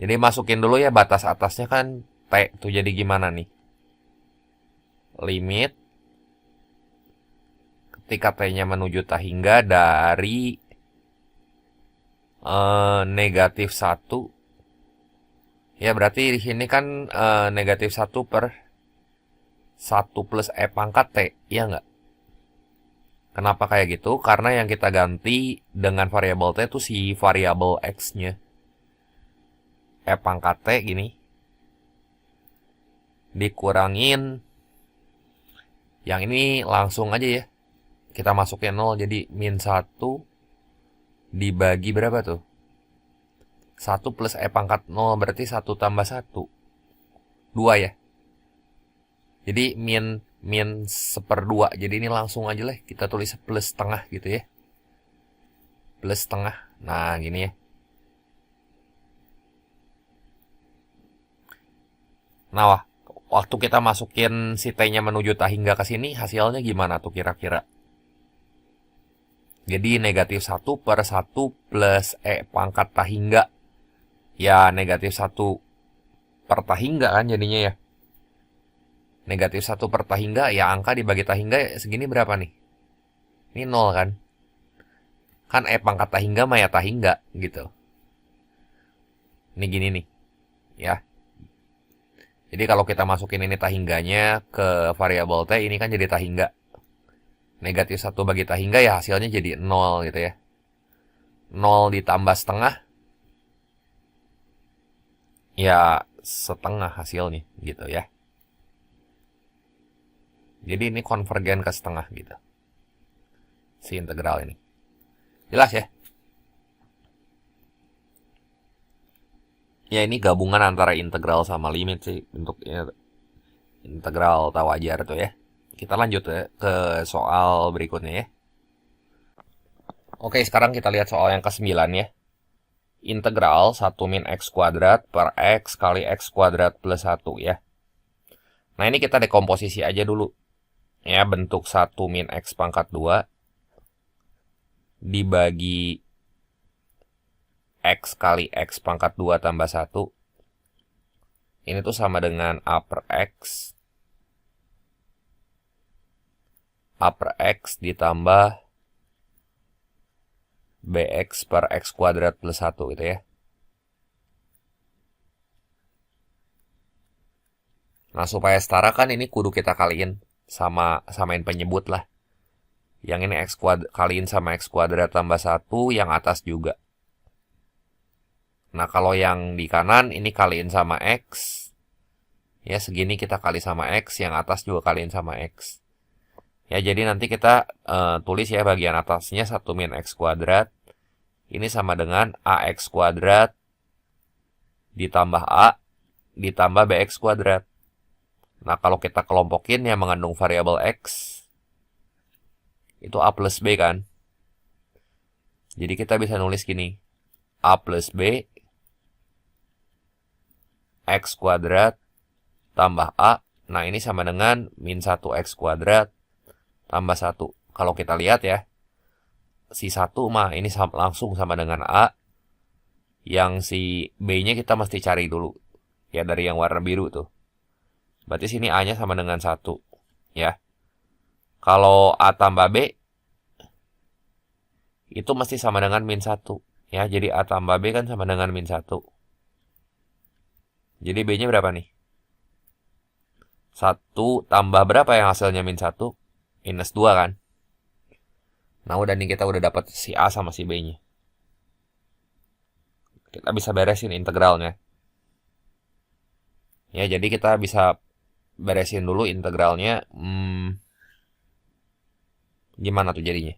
Jadi masukin dulu ya batas atasnya kan T tuh, jadi gimana nih? Limit ketika T-nya menuju tahingga dari negatif 1. Ya, berarti di sini kan negatif 1 per 1 plus E pangkat T, ya nggak? Kenapa kayak gitu? Karena yang kita ganti dengan variabel T itu si variabel X-nya. E pangkat T gini. Dikurangin. Yang ini langsung aja ya. Kita masukin 0, jadi min 1 dibagi berapa tuh? 1 plus E pangkat 0 berarti 1 tambah 1. 2 ya. Jadi min 1/2. Jadi ini langsung aja lah kita tulis plus setengah gitu ya. Plus setengah. Nah, gini ya. Nah, waktu kita masukin si T-nya menuju tahingga ke sini, hasilnya gimana tuh kira-kira? Jadi negatif 1 per 1 plus E pangkat tahingga. Ya, negatif 1 per tahingga kan jadinya ya. Negatif 1 per tahingga, ya angka dibagi tahingga segini berapa nih? Ini 0 kan? Kan E pangkat tahingga mah ya tahingga gitu. Ini gini nih. Ya. Jadi kalau kita masukin ini tahingganya ke variabel T, ini kan jadi tahingga. Negatif 1 bagi tahingga ya hasilnya jadi 0 gitu ya. 0 ditambah setengah. Ya setengah hasilnya gitu ya. Jadi ini konvergen ke setengah gitu. Si integral ini. Jelas ya? Ya ini gabungan antara integral sama limit sih. Bentuknya integral tahu ajar tuh ya. Kita lanjut ya ke soal berikutnya ya. Oke, sekarang kita lihat soal yang ke-9 ya. Integral 1 min x kuadrat per x kali x kuadrat plus 1 ya. Nah ini kita dekomposisi aja dulu. Ya, bentuk 1 min x pangkat 2 dibagi x kali x pangkat 2 tambah 1. Ini tuh sama dengan a per x A per X ditambah BX per X kuadrat plus 1 gitu ya. Nah, supaya setara kan ini kudu kita kaliin samain penyebut lah. Yang ini X kuadrat kaliin sama X kuadrat tambah 1, yang atas juga. Nah, kalau yang di kanan ini kaliin sama X. Ya, segini kita kali sama X, yang atas juga kaliin sama X. Ya, jadi nanti kita tulis ya bagian atasnya 1 min X kuadrat. Ini sama dengan AX kuadrat ditambah A ditambah BX kuadrat. Nah, kalau kita kelompokin yang mengandung variabel X, itu A plus B kan. Jadi kita bisa nulis gini. A plus B X kuadrat tambah A. Nah, ini sama dengan min 1 X kuadrat tambah 1. Kalau kita lihat ya, si 1 mah ini langsung sama dengan A. Yang si B-nya kita mesti cari dulu. Ya, dari yang warna biru tuh. Berarti sini A-nya sama dengan 1. Ya. Kalau A tambah B, itu mesti sama dengan min 1. Ya, jadi A tambah B kan sama dengan min 1. Jadi B-nya berapa nih? 1 tambah berapa yang hasilnya min 1? Minus 2 kan? Nah, udah nih kita udah dapat si A sama si B-nya. Kita bisa beresin integralnya. Ya, jadi kita bisa beresin dulu integralnya. Gimana tuh jadinya?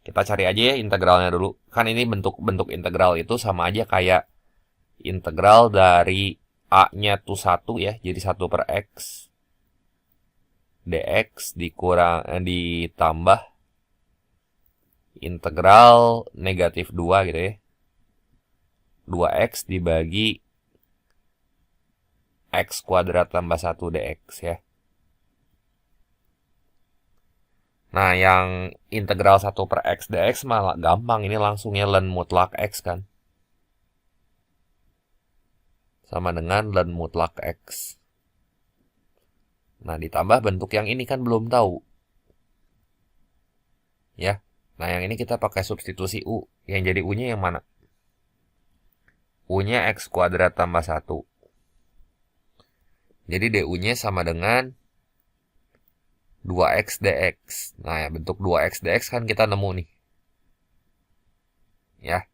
Kita cari aja ya integralnya dulu. Kan ini bentuk integral itu sama aja kayak integral dari A-nya tuh 1 ya. Jadi 1 per X dx ditambah integral negatif 2 gitu ya. 2x dibagi x kuadrat tambah 1 dx ya. Nah, yang integral 1 per x dx malah gampang. Ini langsungnya ln mutlak x kan. Sama dengan ln mutlak x. Nah, ditambah bentuk yang ini kan belum tahu. Ya. Nah, yang ini kita pakai substitusi U. Yang jadi U-nya yang mana? U-nya x kuadrat tambah 1. Jadi du-nya sama dengan 2x dx. Nah, ya, bentuk 2x dx kan kita nemu nih. Ya.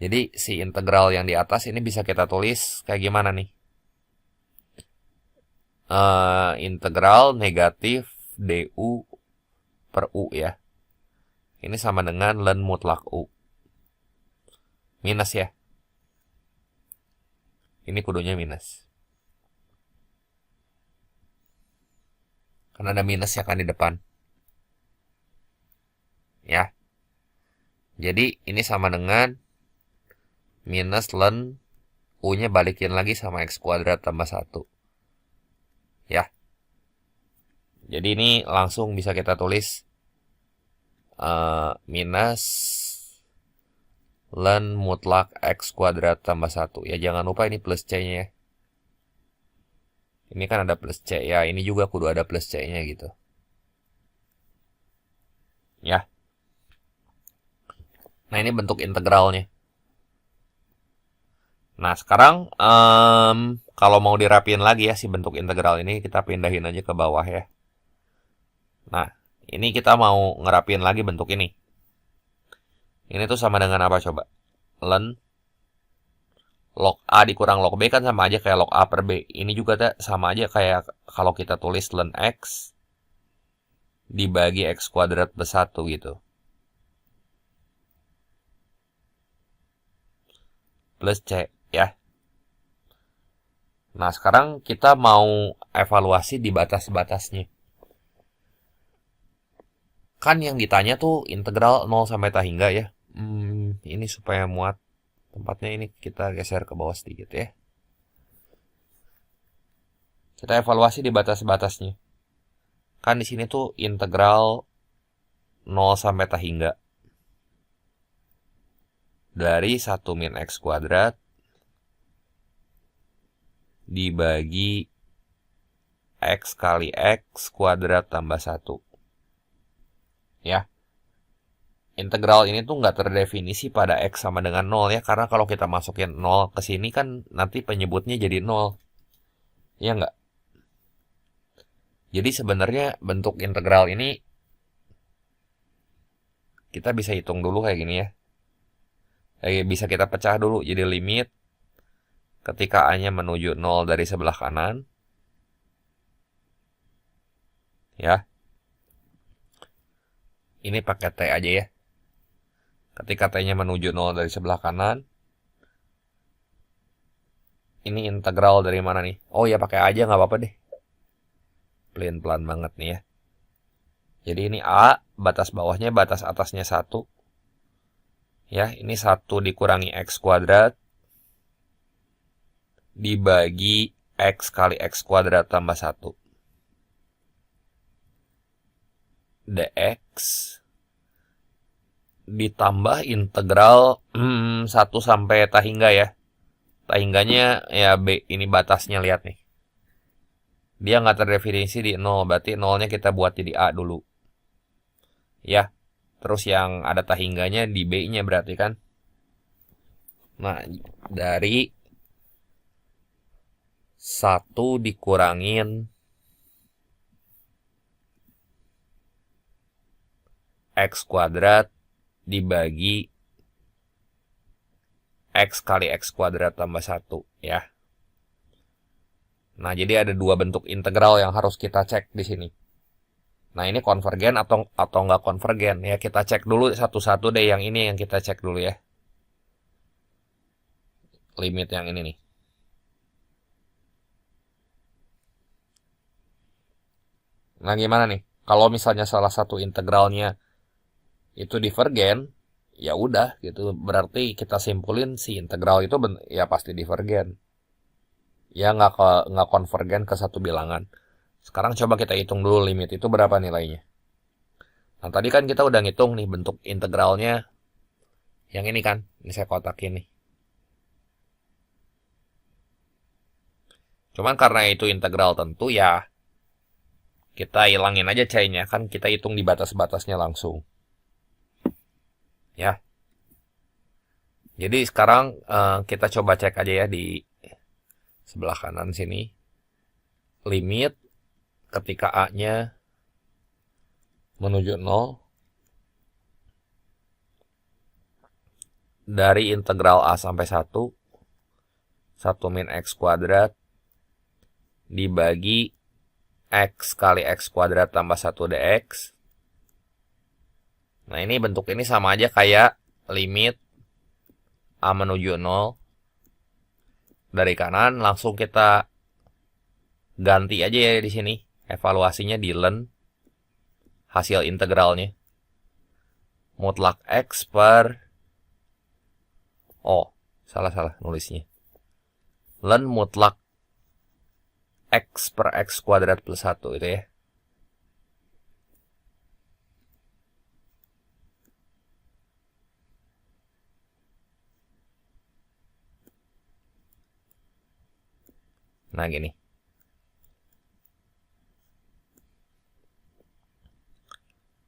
Jadi, si integral yang di atas ini bisa kita tulis kayak gimana nih? Integral negatif du per u ya. Ini sama dengan ln mutlak u. Minus ya. Ini kudunya minus. Karena ada minus ya kan di depan. Ya. Jadi ini sama dengan minus ln u-nya balikin lagi sama x kuadrat tambah 1. Ya. Jadi ini langsung bisa kita tulis minus ln mutlak x kuadrat tambah 1. Ya, jangan lupa ini plus c-nya ya. Ini kan ada plus c ya, ini juga kudu ada plus c-nya gitu. Ya. Nah, ini bentuk integralnya. Nah, sekarang kalau mau dirapiin lagi ya si bentuk integral ini, kita pindahin aja ke bawah ya. Nah, ini kita mau ngerapiin lagi bentuk ini. Ini tuh sama dengan apa coba? Ln log A dikurang log B kan sama aja kayak log A per B. Ini juga sama aja kayak kalau kita tulis ln X dibagi X kuadrat plus 1 gitu. Plus C ya. Nah, sekarang kita mau evaluasi di batas-batasnya. Kan yang ditanya tuh integral 0 sampai hingga ya. Ini supaya muat tempatnya ini kita geser ke bawah sedikit ya. Kita evaluasi di batas-batasnya. Kan di sini tuh integral 0 sampai hingga. Dari 1 min X kuadrat dibagi X kali X kuadrat tambah 1. Ya. Integral ini tuh nggak terdefinisi pada X sama dengan 0 ya. Karena kalau kita masukin 0 ke sini kan nanti penyebutnya jadi 0. Ya nggak? Jadi sebenarnya bentuk integral ini kita bisa hitung dulu kayak gini ya. Bisa kita pecah dulu jadi limit ketika A-nya menuju 0 dari sebelah kanan. Ya. Ini pakai T aja ya. Ketika T-nya menuju 0 dari sebelah kanan. Ini integral dari mana nih? Oh ya pakai aja nggak apa-apa deh. Pelan-pelan banget nih ya. Jadi ini A, batas bawahnya, batas atasnya 1. Ya, ini 1 dikurangi X kuadrat. Dibagi X kali X kuadrat tambah 1. dx ditambah integral 1 sampai tahingga ya. Tahingganya ya B, ini batasnya lihat nih. Dia nggak terdefinisi di 0, berarti 0-nya kita buat jadi A dulu. Ya, terus yang ada tahingganya di B-nya berarti kan. Nah, dari 1 dikurangin X kuadrat dibagi X kali X kuadrat tambah 1 ya. Nah, jadi ada dua bentuk integral yang harus kita cek di sini. Nah, ini konvergen atau nggak konvergen ya. Kita cek dulu satu-satu deh, yang ini yang kita cek dulu ya. Limit yang ini nih. Nah, gimana nih? Kalau misalnya salah satu integralnya itu divergen, ya udah gitu. Berarti kita simpulin si integral itu ya pasti divergen. Ya nggak konvergen ke satu bilangan. Sekarang coba kita hitung dulu limit itu berapa nilainya. Nah, tadi kan kita udah ngitung nih bentuk integralnya. Yang ini kan, ini saya kotakin nih. Cuman karena itu integral tentu ya, kita hilangin aja C-nya, kan kita hitung di batas-batasnya langsung. Ya. Jadi sekarang kita coba cek aja ya di sebelah kanan sini. Limit ketika A-nya menuju 0 dari integral A sampai 1 min X kuadrat dibagi X kali X kuadrat tambah 1 dx. Nah, ini bentuk ini sama aja kayak limit A menuju 0. Dari kanan langsung kita ganti aja ya di sini. Evaluasinya di len hasil integralnya. Mutlak X per... Oh, salah nulisnya. Len mutlak X per X kuadrat plus 1 itu ya. Nah, gini.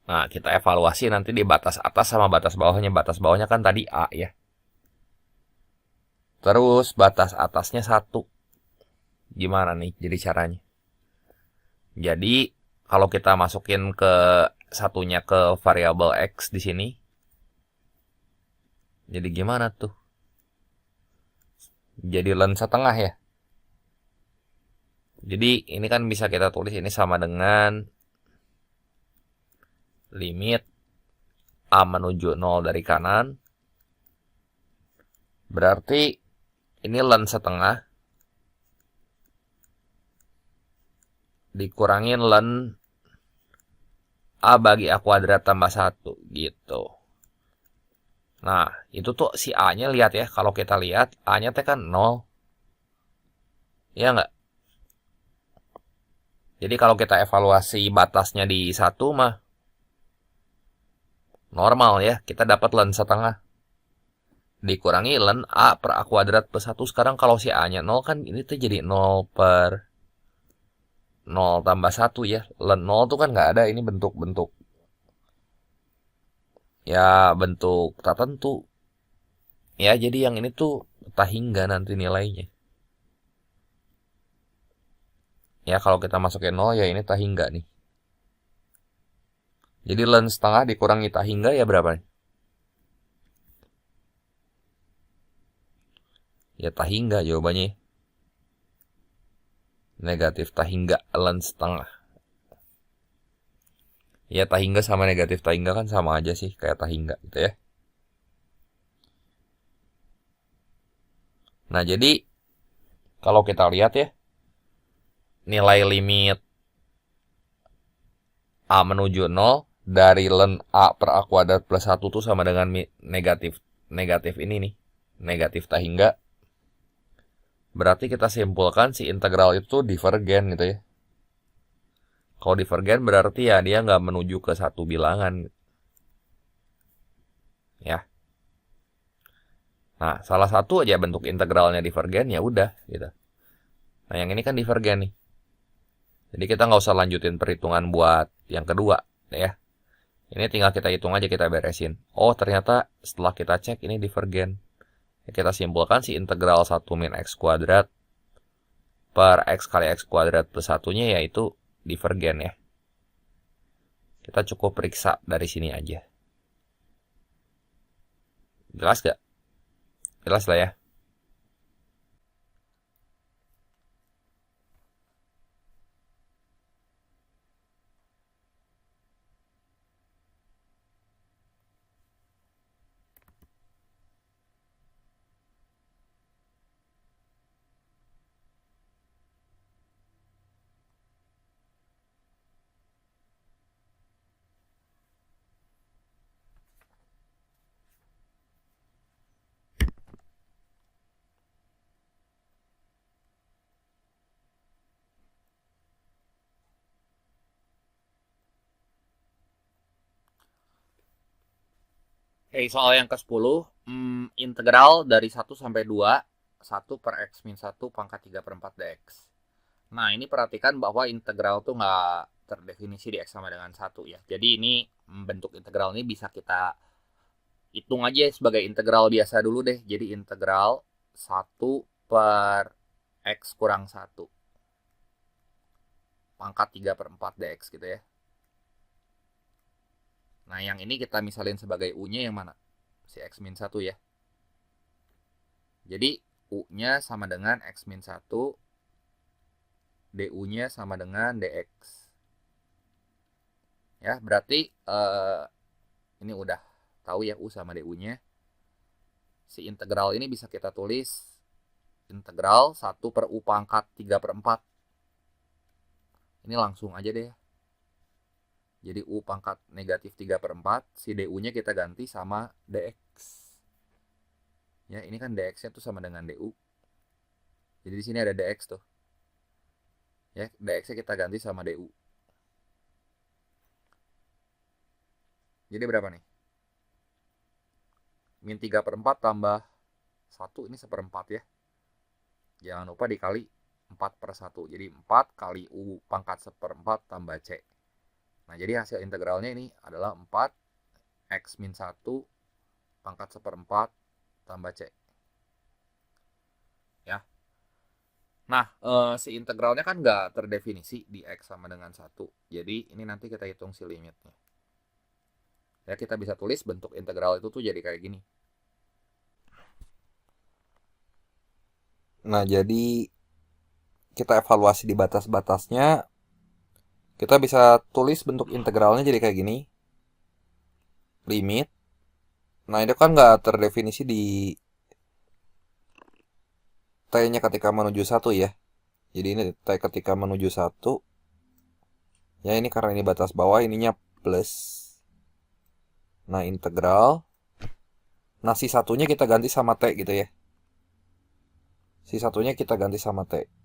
Nah, kita evaluasi nanti di batas atas sama batas bawahnya. Batas bawahnya kan tadi A ya. Terus batas atasnya 1. Gimana nih jadi caranya? Jadi, kalau kita masukin ke satunya ke variabel X di sini. Jadi gimana tuh? Jadi len setengah ya. Jadi ini kan bisa kita tulis ini sama dengan limit A menuju 0 dari kanan. Berarti ini len setengah dikurangin len A bagi A kuadrat tambah 1 gitu. Nah, itu tuh si A-nya lihat ya. Kalau kita lihat A-nya teh kan 0. Ya nggak? Jadi kalau kita evaluasi batasnya di 1 mah normal ya. Kita dapat len setengah. Dikurangi len A per A kuadrat plus 1. Sekarang kalau si A-nya 0 kan ini tuh jadi 0 per 0 tambah 1 ya. Len 0 tuh kan nggak ada, ini bentuk-bentuk. Ya, bentuk tak tentu. Ya, jadi yang ini tuh tak hingga nanti nilainya. Ya, kalau kita masukin 0 ya ini tak hingga nih. Jadi len setengah dikurangi tak hingga ya berapa nih? Ya tak hingga jawabannya. Negatif tak hingga len setengah. Ya tak hingga sama negatif tak hingga kan sama aja sih kayak tak hingga gitu ya. Nah jadi kalau kita lihat ya, nilai limit A menuju 0 dari len A per A kuadrat plus 1 tuh sama dengan negatif ini nih. Negatif tak hingga. Berarti kita simpulkan si integral itu divergen gitu ya. Kalau divergen berarti ya dia nggak menuju ke satu bilangan. Ya. Nah, salah satu aja bentuk integralnya divergen ya udah gitu. Nah, yang ini kan divergen nih. Jadi kita nggak usah lanjutin perhitungan buat yang kedua ya. Ini tinggal kita hitung aja, kita beresin. Oh, ternyata setelah kita cek ini divergen. Kita simpulkan si integral 1 min x kuadrat per x kali x kuadrat plus 1-nya yaitu divergen ya. Kita cukup periksa dari sini aja. Jelas gak? Jelas lah ya. Oke, soal yang ke-10, integral dari 1 sampai 2, 1 per x min 1 pangkat 3 per 4 dx. Nah, ini perhatikan bahwa integral tuh nggak terdefinisi di x sama dengan 1 ya. Jadi ini bentuk integral ini bisa kita hitung aja sebagai integral biasa dulu deh. Jadi integral 1 per x kurang 1 pangkat 3 per 4 dx gitu ya. Nah, yang ini kita misalin sebagai U-nya yang mana? Si X min 1 ya. Jadi, U-nya sama dengan X min 1, DU-nya sama dengan DX. Ya, berarti ini udah tahu ya U sama DU-nya. Si integral ini bisa kita tulis integral 1 per U pangkat 3 per 4. Ini langsung aja deh ya. Jadi U pangkat negatif 3 per 4, si DU-nya kita ganti sama DX. Ya, ini kan DX-nya tuh sama dengan DU. Jadi di sini ada DX tuh. Ya, DX-nya kita ganti sama DU. Jadi berapa nih? Min 3 per 4 tambah 1, ini seperempat ya. Jangan lupa dikali 4 per 1. Jadi 4 kali U pangkat seperempat tambah C. Nah, jadi hasil integralnya ini adalah 4 X min 1 pangkat seperempat tambah C. Ya. Nah, si integralnya kan nggak terdefinisi di X sama dengan 1. Jadi, ini nanti kita hitung si limitnya. Ya, kita bisa tulis bentuk integral itu tuh jadi kayak gini. Nah, jadi kita evaluasi di batas-batasnya. Kita bisa tulis bentuk integralnya jadi kayak gini. Limit. Nah, itu kan nggak terdefinisi di T-nya ketika menuju 1 ya. Jadi ini T ketika menuju 1. Ya, ini karena ini batas bawah, ininya plus. Nah, integral. Nah, si satunya kita ganti sama T gitu ya. Si satunya kita ganti sama T.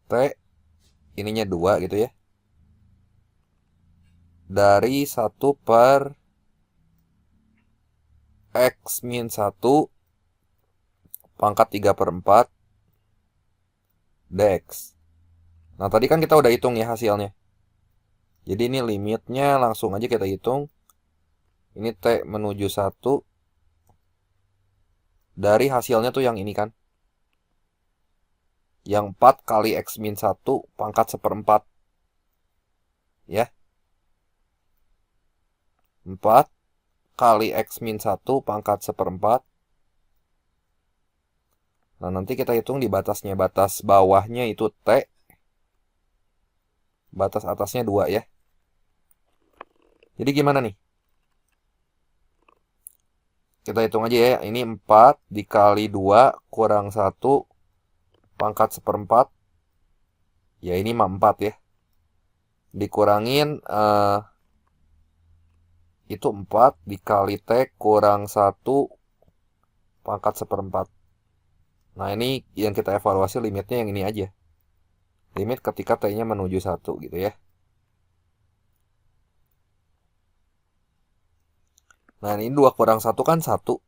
T ininya 2 gitu ya. Dari 1 per X min 1 pangkat 3/4 dx. Nah, tadi kan kita udah hitung ya hasilnya. Jadi ini limitnya langsung aja kita hitung. Ini T menuju 1. Dari hasilnya tuh yang ini kan. Yang 4 kali X min 1 pangkat 1/4. Ya. 4 kali X min 1 pangkat 1/4. Nah, nanti kita hitung di batasnya. Batas bawahnya itu T. Batas atasnya 2 ya. Jadi gimana nih? Kita hitung aja ya. Ini 4 dikali 2 kurang 1 pangkat 1/4. Ya ini mah 4 ya. Dikurangin itu 4 dikali T kurang 1 pangkat 1/4. Nah ini yang kita evaluasi limitnya yang ini aja. Limit ketika T-nya menuju 1 gitu ya. Nah ini 2 kurang 1 kan 1.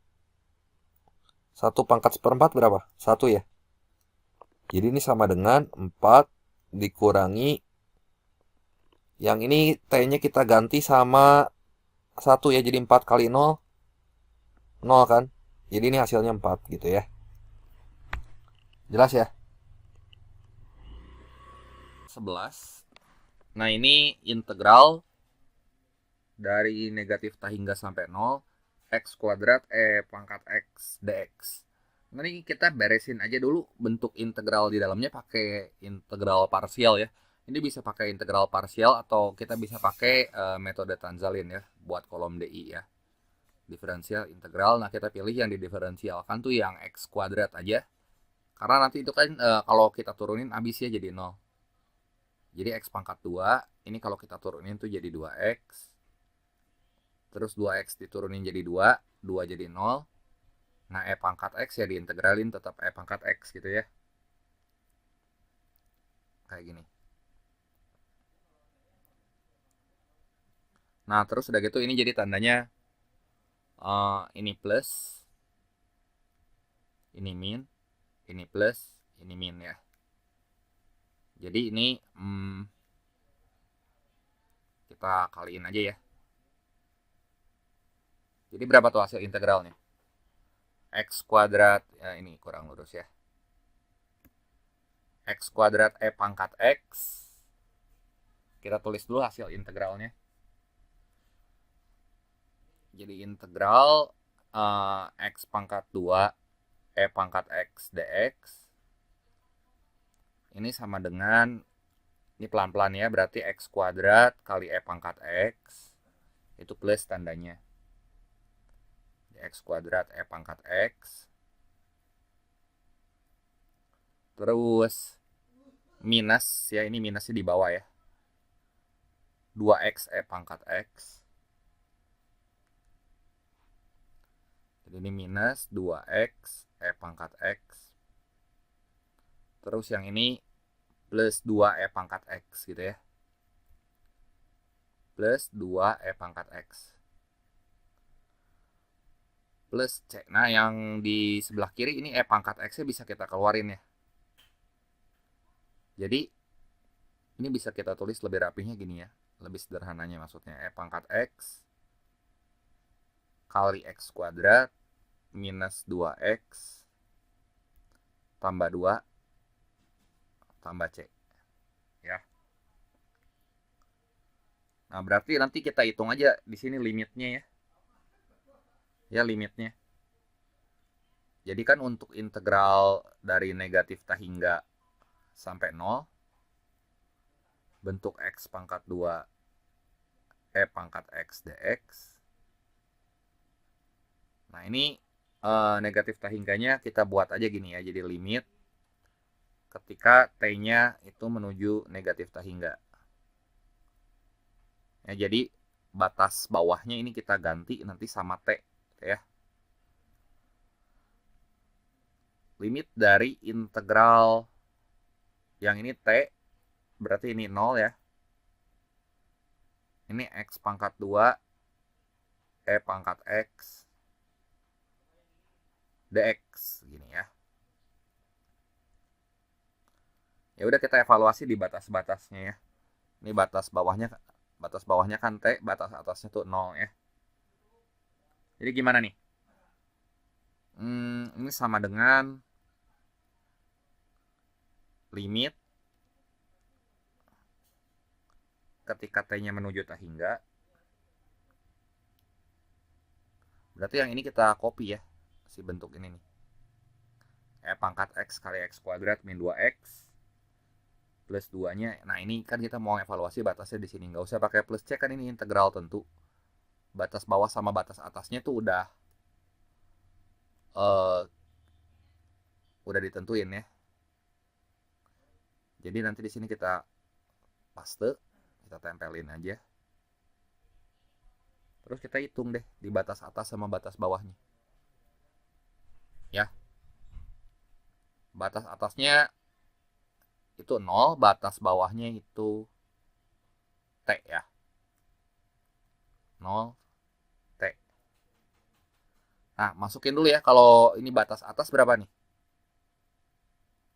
1 pangkat 1/4 berapa? 1 ya. Jadi ini sama dengan 4 dikurangi. Yang ini T-nya kita ganti sama 1 ya. Jadi 4 kali 0. 0 kan. Jadi ini hasilnya 4 gitu ya. Jelas ya? 11. Nah ini integral dari negatif tak hingga sampai 0 x kuadrat pangkat x dx. Nanti kita beresin aja dulu bentuk integral di dalamnya pakai integral parsial ya. Ini bisa pakai integral parsial atau kita bisa pakai metode Tanzalin ya buat kolom DI ya. Diferensial integral. Nah kita pilih yang didiferensialkan tuh yang x kuadrat aja. Karena nanti itu kan kalau kita turunin habisnya jadi 0. Jadi x pangkat 2. Ini kalau kita turunin tuh jadi 2x. Terus 2x diturunin jadi 2. 2 jadi 0. Nah, E pangkat X ya diintegralin tetap E pangkat X gitu ya. Kayak gini. Nah, terus udah gitu ini jadi tandanya ini plus, ini min, ini plus, ini min ya. Jadi ini kita kaliin aja ya. Jadi berapa tuh hasil integralnya? X kuadrat, ya ini kurang lurus ya. X kuadrat E pangkat X. Kita tulis dulu hasil integralnya. Jadi integral X pangkat 2 E pangkat X dx. Ini sama dengan, ini pelan-pelan ya, berarti X kuadrat kali E pangkat X. Itu plus tandanya. X kuadrat E pangkat X. Terus minus ya, ini minusnya di bawah ya. 2x E pangkat X. Jadi ini minus 2x E pangkat X. Terus yang ini plus 2 E pangkat X gitu ya. Plus 2 E pangkat X. Plus C. Nah yang di sebelah kiri ini E pangkat X-nya bisa kita keluarin ya. Jadi ini bisa kita tulis lebih rapihnya gini ya. Lebih sederhananya maksudnya E pangkat X kali X kuadrat minus 2x tambah 2 tambah C ya. Nah berarti nanti kita hitung aja di sini limitnya ya. Ya limitnya. Jadi kan untuk integral dari negatif tak hingga sampai 0 bentuk X pangkat 2 E pangkat X dx. Nah ini negatif tak hingganya kita buat aja gini ya. Jadi limit ketika T-nya itu menuju negatif tak hingga. Ya, jadi batas bawahnya ini kita ganti nanti sama T ya. Limit dari integral yang ini T berarti ini 0 ya. Ini X pangkat 2 E pangkat X dx gini ya. Ya udah kita evaluasi di batas-batasnya ya. Ini batas bawahnya kan T, batas atasnya tuh 0 ya. Jadi gimana nih? Ini sama dengan limit ketika T-nya menuju tak hingga. Berarti yang ini kita copy ya, si bentuk ini nih. Pangkat X kali X kuadrat min 2X plus 2-nya. Nah ini kan kita mau evaluasi batasnya di sini. Nggak usah pakai plus C, kan ini integral tentu. Batas bawah sama batas atasnya tuh udah ditentuin ya. Jadi nanti di sini kita paste, kita tempelin aja. Terus kita hitung deh di batas atas sama batas bawahnya. Ya. Batas atasnya itu 0, batas bawahnya itu T ya. 0 T. Nah, masukin dulu ya kalau ini batas atas berapa nih?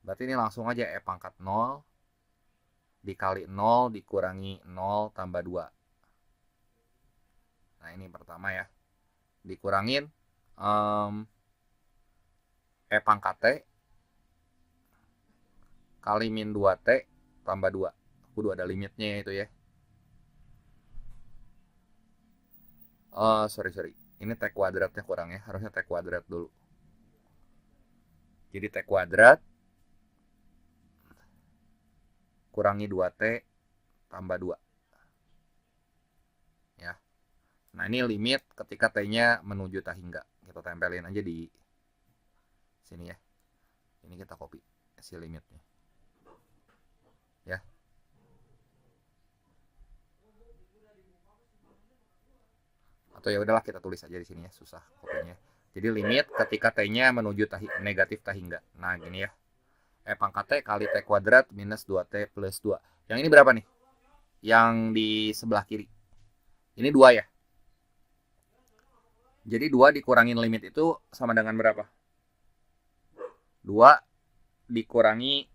Berarti ini langsung aja pangkat 0 dikali 0 dikurangi 0 tambah 2. Nah, ini pertama ya. Dikurangin pangkat T kali min 2T tambah 2. Kudu ada limitnya itu ya. Sorry. Ini T kuadratnya kurang ya. Harusnya T kuadrat dulu. Jadi T kuadrat kurangi 2T tambah 2. Ya. Nah, ini limit ketika T-nya menuju tak hingga. Kita tempelin aja di sini ya. Ini kita copy si limitnya. Ya. Atau ya udahlah kita tulis aja di sini ya, susah kopinya. Jadi limit ketika T-nya menuju negatif tak hingga. Nah, gini ya. Pangkat T kali T kuadrat minus 2T plus 2. Yang ini berapa nih? Yang di sebelah kiri. Ini 2 ya. Jadi 2 dikurangin limit itu sama dengan berapa? 2 dikurangi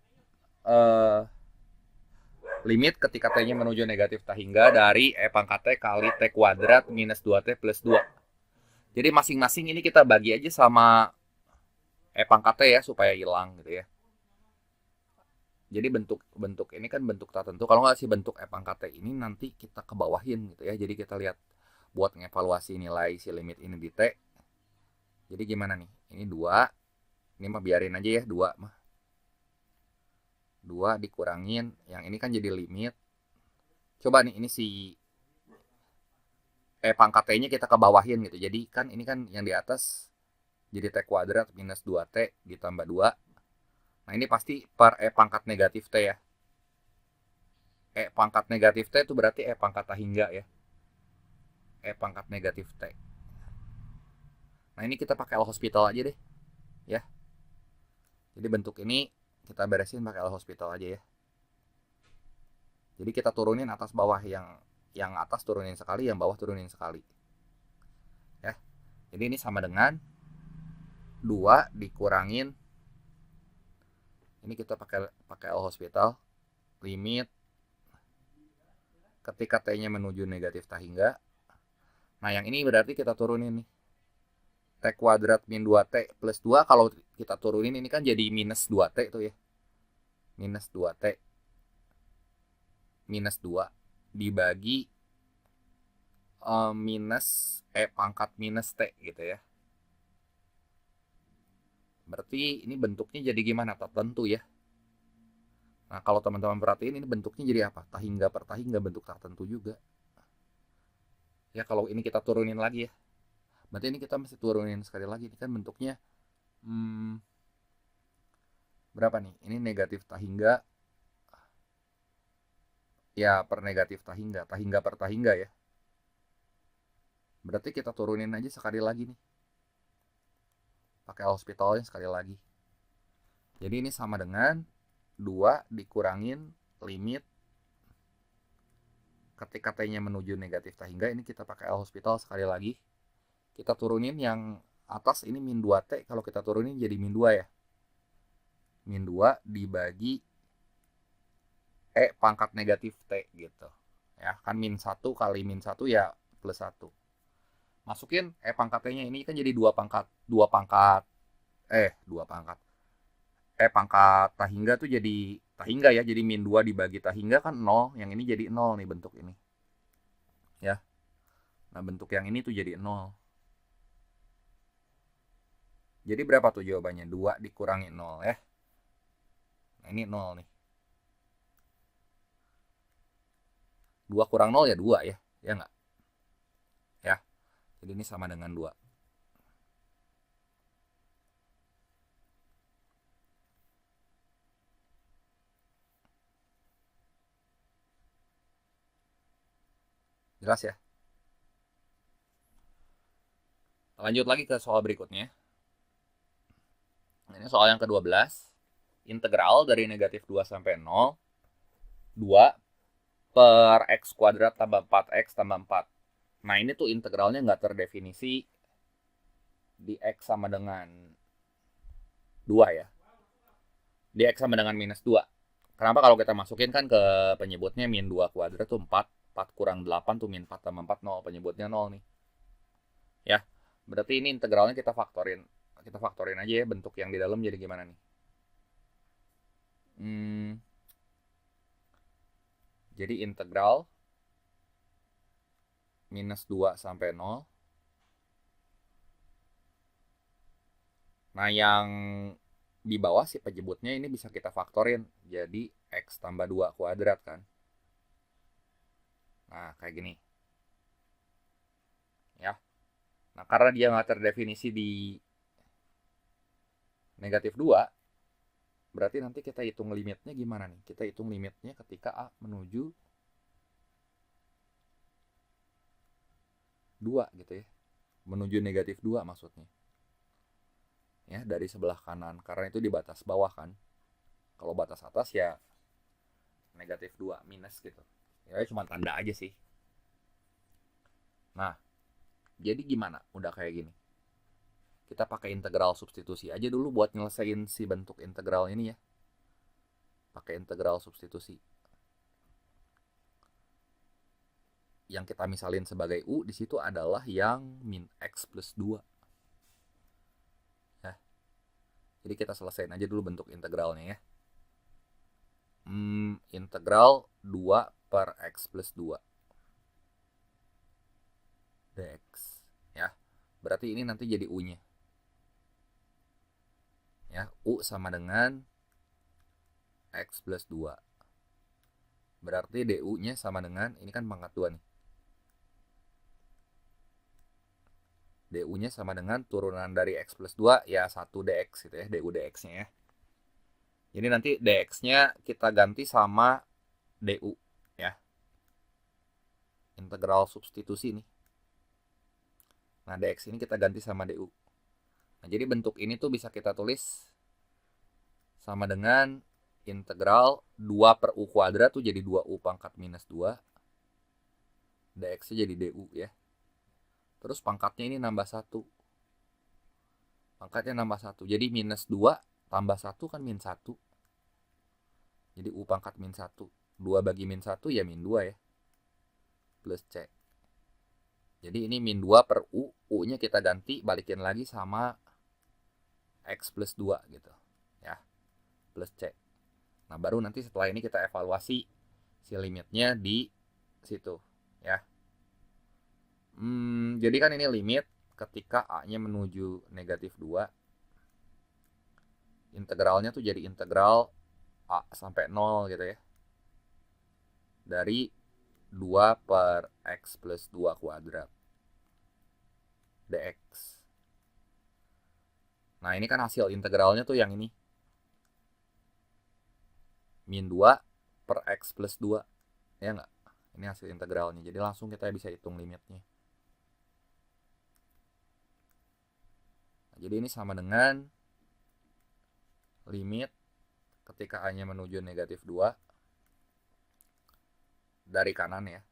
limit ketika T-nya menuju negatif tak hingga dari pangkat T kali T kuadrat minus 2T plus 2. Jadi masing-masing ini kita bagi aja sama pangkat T ya, supaya hilang gitu ya. Jadi bentuk ini kan bentuk tertentu. Kalau nggak sih bentuk pangkat T ini nanti kita kebawahin gitu ya. Jadi kita lihat buat ngevaluasi nilai si limit ini di T. Jadi gimana nih? Ini 2. Ini mah biarin aja ya, 2 mah. 2 dikurangin, yang ini kan jadi limit. Coba nih, ini si pangkat T-nya kita kebawahin gitu. Jadi kan ini kan yang di atas jadi T kuadrat minus 2T ditambah 2. Nah, ini pasti per pangkat negatif T ya. Pangkat negatif T itu berarti pangkat tak hingga ya. Pangkat negatif T. Nah, ini kita pakai L'Hospital aja deh. Ya. Jadi bentuk ini kita beresin pakai L'Hospital aja ya. Jadi kita turunin atas bawah, yang atas turunin sekali, yang bawah turunin sekali. Ya. Jadi ini sama dengan 2 dikurangin, ini kita pakai L'Hospital, limit ketika T-nya menuju negatif tak hingga. Nah, yang ini berarti kita turunin nih. T kuadrat min 2T plus 2, kalau kita turunin ini kan jadi minus 2T tuh ya. Minus 2T minus 2 dibagi minus pangkat minus T gitu ya. Berarti ini bentuknya jadi gimana? Tertentu ya. Nah, kalau teman-teman perhatiin ini bentuknya jadi apa? Tak hingga per tak hingga, bentuk tertentu juga. Ya, kalau ini kita turunin lagi ya. Berarti ini kita mesti turunin sekali lagi. Ini kan bentuknya berapa nih? Ini negatif tak hingga. Ya, per negatif tak hingga per tak hingga ya. Berarti kita turunin aja sekali lagi nih. Pakai L'Hospitalnya sekali lagi. Jadi ini sama dengan 2 dikurangin limit ketika T-nya menuju negatif tak hingga. Ini kita pakai L'Hospital sekali lagi. Kita turunin yang atas ini min 2T. Kalau kita turunin jadi min 2 ya. Min 2 dibagi pangkat negatif T gitu. Ya, kan min 1 kali min 1 ya plus 1. Masukin pangkat T-nya ini kan jadi dua pangkat. Pangkat tahingga tuh jadi tahingga ya, jadi min 2 dibagi tahingga kan 0, yang ini jadi 0 nih bentuk ini. Ya. Nah, bentuk yang ini tuh jadi 0. Jadi berapa tuh jawabannya? 2 dikurangi 0 ya. Nah, ini 0 nih. 2 kurang 0 ya 2 ya. Ya nggak? Ya. Jadi ini sama dengan 2. Jelas ya? Lanjut lagi ke soal berikutnya. Ini soal yang ke-12. Integral dari negatif 2 sampai 0. 2 per x kuadrat tambah 4x tambah 4. Nah, ini tuh integralnya nggak terdefinisi di x sama dengan 2 ya. Di x sama dengan minus 2. Kenapa kalau kita masukin kan ke penyebutnya min 2 kuadrat tuh 4. 4 kurang 8 tuh min 4 tambah 4 0. Penyebutnya 0 nih. Ya, berarti ini integralnya kita faktorin. Kita faktorin aja ya, bentuk yang di dalam jadi gimana nih. Jadi integral minus 2 sampai 0. Nah, yang di bawah si penyebutnya ini bisa kita faktorin. Jadi x tambah 2 kuadrat kan. Nah, kayak gini. Ya. Nah, karena dia nggak terdefinisi di negatif 2, berarti nanti kita hitung limitnya gimana nih? Kita hitung limitnya ketika A menuju 2 gitu ya. Menuju negatif 2 maksudnya. Ya, dari sebelah kanan. Karena itu di batas bawah kan. Kalau batas atas ya negatif 2 minus gitu. Ya cuma tanda aja sih. Nah, jadi gimana udah kayak gini? Kita pakai integral substitusi aja dulu buat nyelesain si bentuk integral ini ya. Pakai integral substitusi. Yang kita misalin sebagai U di situ adalah yang min x plus 2. Ya. Jadi kita selesain aja dulu bentuk integralnya ya. Integral 2 per x plus 2 dx. Ya. Berarti ini nanti jadi U-nya. Ya, U sama dengan x plus 2. Berarti du-nya sama dengan, ini kan pangkat 2 nih. Du-nya sama dengan turunan dari x plus 2, ya 1 dx gitu ya, du dx-nya ya. Jadi nanti dx-nya kita ganti sama du ya. Integral substitusi nih. Nah, dx ini kita ganti sama du. Nah, jadi bentuk ini tuh bisa kita tulis sama dengan integral 2 per u kuadrat tuh jadi 2u pangkat minus 2. Dx-nya jadi du ya. Terus pangkatnya ini nambah 1. Pangkatnya nambah 1. Jadi minus 2 tambah 1 kan min 1. Jadi u pangkat min 1. 2 bagi min 1 ya min 2 ya. Plus C. Jadi ini min 2 per u. U-nya kita ganti, balikin lagi sama x plus 2 gitu. Ya. Plus C. Nah, baru nanti setelah ini kita evaluasi si limitnya di situ. Ya. Jadi kan ini limit ketika A-nya menuju negatif 2. Integralnya tuh jadi integral A sampai 0 gitu ya. Dari 2 per x plus 2 kuadrat dx. Nah, ini kan hasil integralnya tuh yang ini. Min 2 per x plus 2. Ya nggak? Ini hasil integralnya. Jadi langsung kita bisa hitung limitnya. Jadi ini sama dengan limit ketika A-nya menuju negatif 2 dari kanan ya.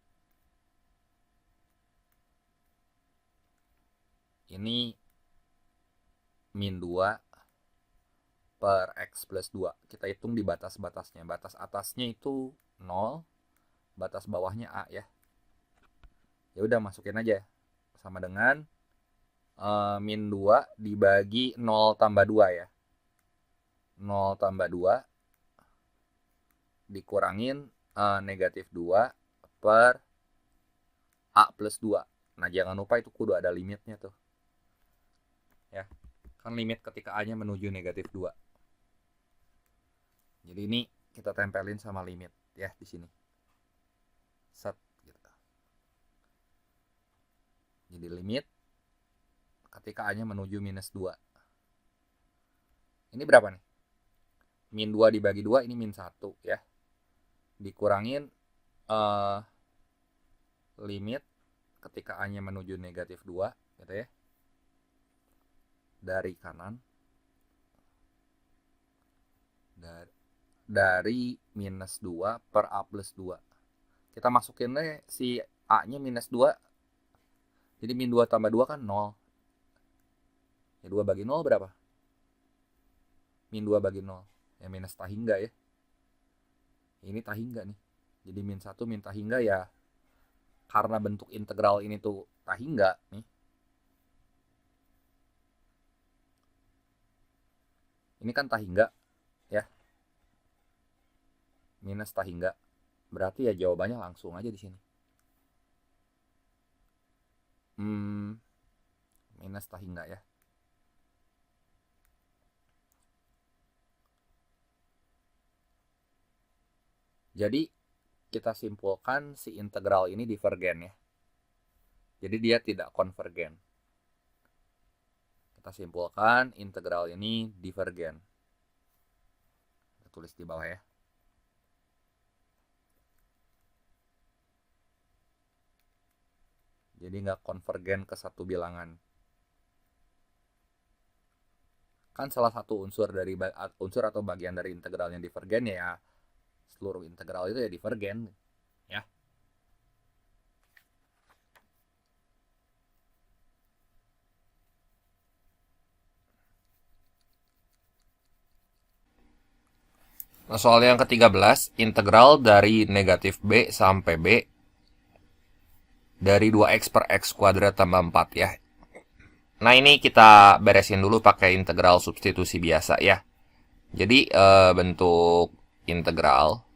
Ini min 2 per x plus 2. Kita hitung di batas-batasnya. Batas atasnya itu 0, batas bawahnya A ya. Ya udah masukin aja. Sama dengan min 2 dibagi 0 tambah 2 ya. 0 tambah 2 dikurangin negatif 2 per A plus 2. Nah, jangan lupa itu kudu ada limitnya tuh. Ya, kan limit ketika A-nya menuju negatif 2. Jadi ini kita tempelin sama limit ya di sini. Set gitu. Jadi limit ketika A-nya menuju minus 2. Ini berapa nih? Min 2 dibagi 2 ini min 1 ya. Dikurangin limit ketika A-nya menuju negatif 2 gitu ya. Dari kanan. Dari minus 2 per A plus 2. Kita masukinnya si A-nya minus 2. Jadi min 2 tambah 2 kan 0. Ya 2 bagi 0 berapa? Min 2 bagi 0. Ya minus tahingga ya. Ini tahingga nih. Jadi min 1 min tahingga ya. Karena bentuk integral ini tuh tahingga nih. Ini kan tahingga ya. Minus tahingga. Berarti ya jawabannya langsung aja di sini. Minus tahingga ya. Jadi kita simpulkan si integral ini divergen ya. Jadi dia tidak konvergen. Kita simpulkan integral ini divergen. Kita tulis di bawah ya. Jadi nggak konvergen ke satu bilangan. Kan salah satu unsur atau bagian dari integral yang divergen ya seluruh integral itu ya divergen ya. Nah, soal yang ke-13, integral dari negatif B sampai B dari 2x per x kuadrat tambah 4 ya. Nah, ini kita beresin dulu pakai integral substitusi biasa ya. Jadi bentuk integral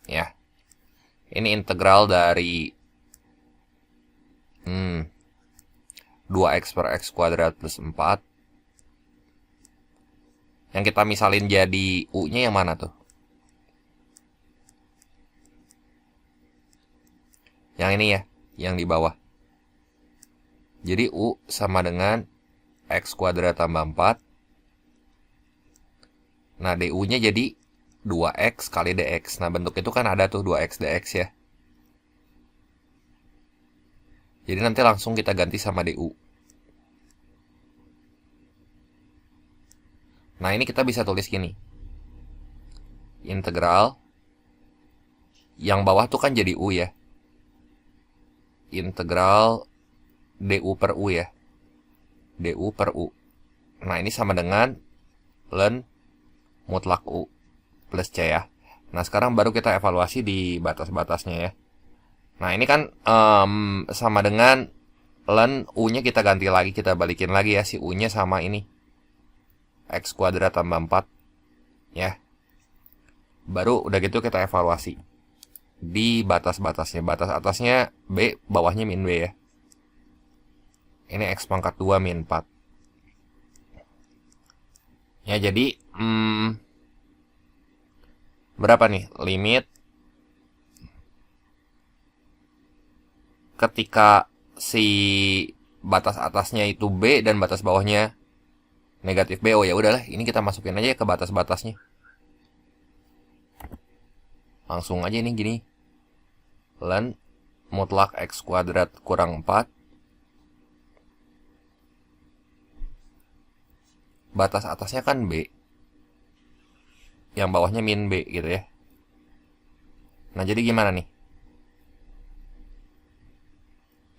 ya. Ini integral dari 2x per x kuadrat plus 4. Yang kita misalin jadi U-nya yang mana tuh? Yang ini ya, yang di bawah. Jadi U sama dengan x kuadrat tambah 4. Nah, du-nya jadi 2x kali dx. Nah, bentuk itu kan ada tuh 2x dx ya. Jadi nanti langsung kita ganti sama du. Nah, ini kita bisa tulis gini. Integral yang bawah tuh kan jadi U ya. Integral du per U ya. Du per U. Nah, ini sama dengan ln mutlak U plus C ya. Nah, sekarang baru kita evaluasi di batas-batasnya ya. Nah, ini kan sama dengan ln U-nya kita ganti lagi, kita balikin lagi ya. Si U-nya sama ini. X kuadrat tambah 4. Ya. Baru udah gitu kita evaluasi. Di batas-batasnya. Batas atasnya B, bawahnya min B ya. Ini X pangkat 2 min 4. Ya, jadi berapa nih limit ketika si batas atasnya itu B dan batas bawahnya negatif B. Oh ya udahlah, ini kita masukin aja ke batas-batasnya. Langsung aja nih gini. Ln mutlak X kuadrat kurang 4. Batas atasnya kan B. Yang bawahnya min B gitu ya. Nah, jadi gimana nih?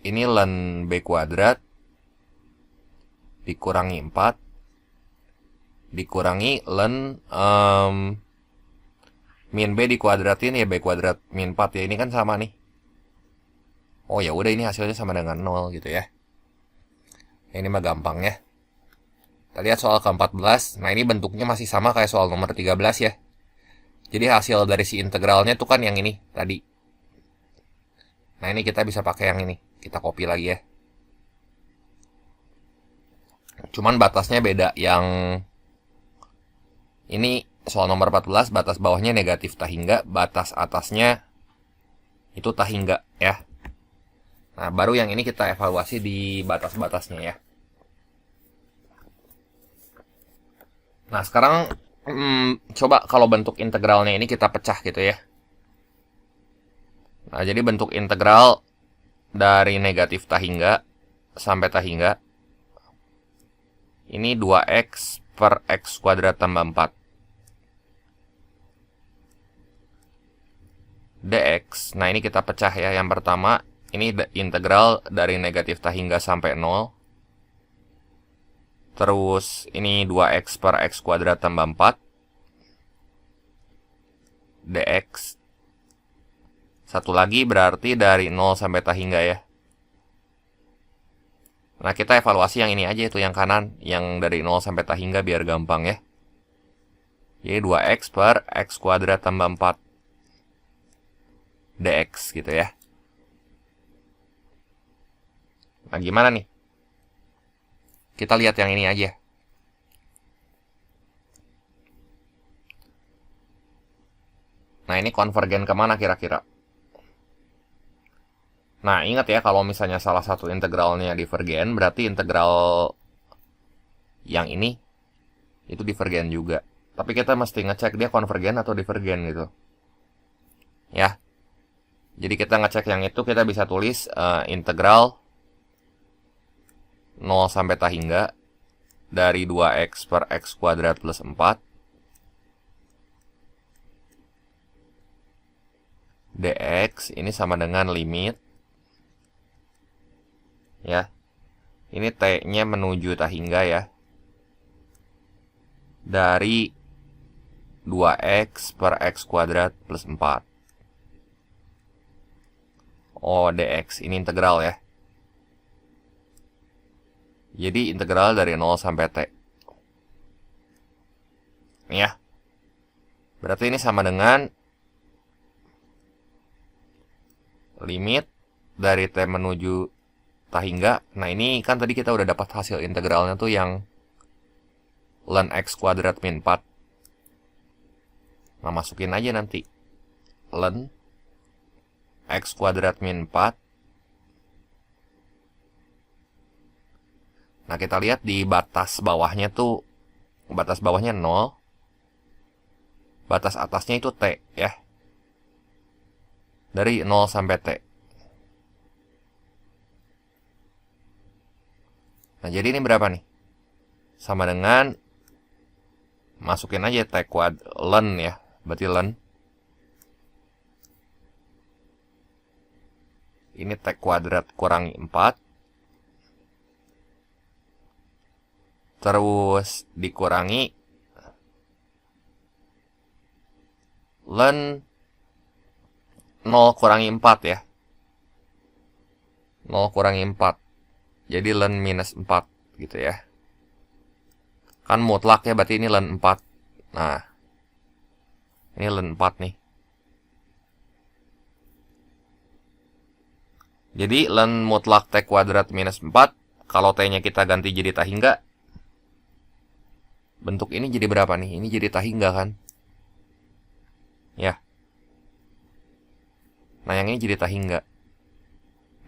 Ini ln B kuadrat dikurangi 4 dikurangi ln min B dikuadratin ya B kuadrat min 4 ya. Ini kan sama nih. Oh ya udah, ini hasilnya sama dengan 0 gitu ya. Ini mah gampang ya. Kita lihat soal ke-14. Nah, ini bentuknya masih sama kayak soal nomor 13 ya. Jadi hasil dari si integralnya tuh kan yang ini tadi. Nah, ini kita bisa pakai yang ini. Kita copy lagi ya. Cuman batasnya beda. Yang ini soal nomor 14, batas bawahnya negatif tahingga, batas atasnya itu tahingga ya. Nah, baru yang ini kita evaluasi di batas-batasnya ya. Nah, sekarang coba kalau bentuk integralnya ini kita pecah gitu ya. Nah, jadi bentuk integral dari negatif tahingga sampai tahingga ini 2x per x kuadrat tambah 4 dx. Nah, ini kita pecah ya. Yang pertama, ini integral dari negatif tahingga sampai 0. Terus ini 2x per x kuadrat tambah 4 dx. Satu lagi berarti dari 0 sampai tahingga ya. Nah, kita evaluasi yang ini aja, itu yang kanan, yang dari 0 sampai tahingga biar gampang ya. Jadi 2x per x kuadrat tambah 4 dx gitu ya. Nah, gimana nih? Kita lihat yang ini aja. Nah, ini konvergen kemana kira-kira? Nah, ingat ya, kalau misalnya salah satu integralnya divergen, berarti integral yang ini itu divergen juga. Tapi kita mesti ngecek dia konvergen atau divergen gitu. Ya. Jadi kita ngecek yang itu, kita bisa tulis integral 0 sampai tahingga dari 2x per x kuadrat plus 4 dx ini sama dengan limit ya. Ini t-nya menuju tahingga ya. Dari 2x per x kuadrat plus 4. Oh, dx ini integral ya. Jadi integral dari 0 sampai t. Ini ya. Berarti ini sama dengan limit dari t menuju tahingga. Nah, ini kan tadi kita udah dapat hasil integralnya tuh yang ln x kuadrat min 4. Nah, masukin aja nanti. Ln x kuadrat min 4. Nah, kita lihat di batas bawahnya tuh, batas bawahnya 0. Batas atasnya itu t ya. Dari 0 sampai t. Nah, jadi ini berapa nih? Sama dengan, masukin aja t kuad ln ya. Berarti ln. Ini t kuadrat kurangi 4. Terus dikurangi ln 0 kurangi 4 ya. 0 kurangi 4. Jadi ln minus 4 gitu ya. Kan mutlak ya, berarti ini ln 4. Nah, ini ln 4 nih. Jadi ln mutlak t kuadrat minus 4. Kalau t-nya kita ganti jadi tahingga, bentuk ini jadi berapa nih? Ini jadi tahingga kan? Ya. Nah, yang ini jadi tahingga.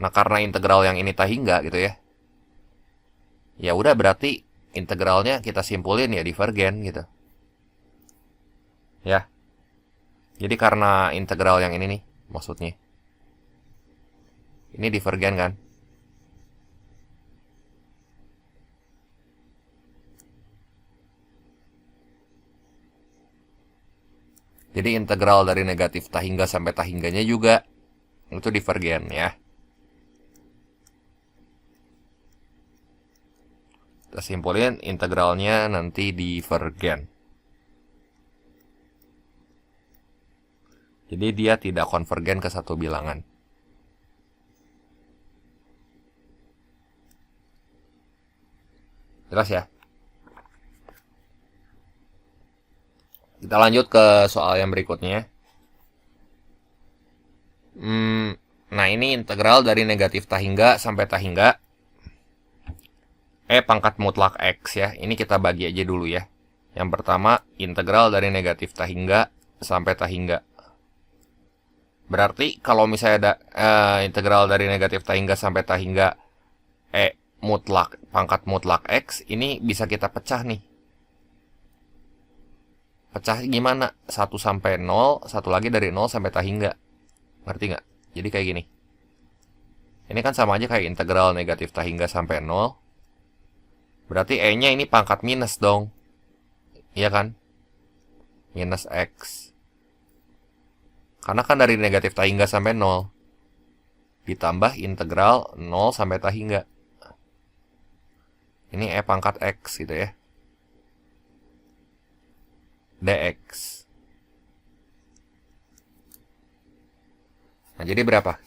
Nah, karena integral yang ini tahingga gitu ya. Ya udah, berarti integralnya kita simpulin ya divergen gitu. Ya. Jadi karena integral yang ini nih maksudnya. Ini divergen kan? Jadi integral dari negatif tahingga sampai tahingganya juga itu divergen ya. Kita simpulin integralnya nanti divergen. Jadi dia tidak konvergen ke satu bilangan. Jelas ya? Kita lanjut ke soal yang berikutnya. Nah, ini integral dari negatif tahingga sampai tahingga. Pangkat mutlak X ya. Ini kita bagi aja dulu ya. Yang pertama, integral dari negatif tahingga sampai tahingga. Berarti kalau misalnya ada integral dari negatif tahingga sampai tahingga mutlak, pangkat mutlak X, ini bisa kita pecah nih. Pecah gimana? 1 sampai 0, satu lagi dari 0 sampai tahingga. Ngerti nggak? Jadi kayak gini. Ini kan sama aja kayak integral negatif tahingga sampai 0. Berarti E-nya ini pangkat minus dong. Iya kan? Minus X. Karena kan dari negatif tahingga sampai 0. Ditambah integral 0 sampai tahingga. Ini E pangkat X gitu ya. dx. Nah, jadi berapa?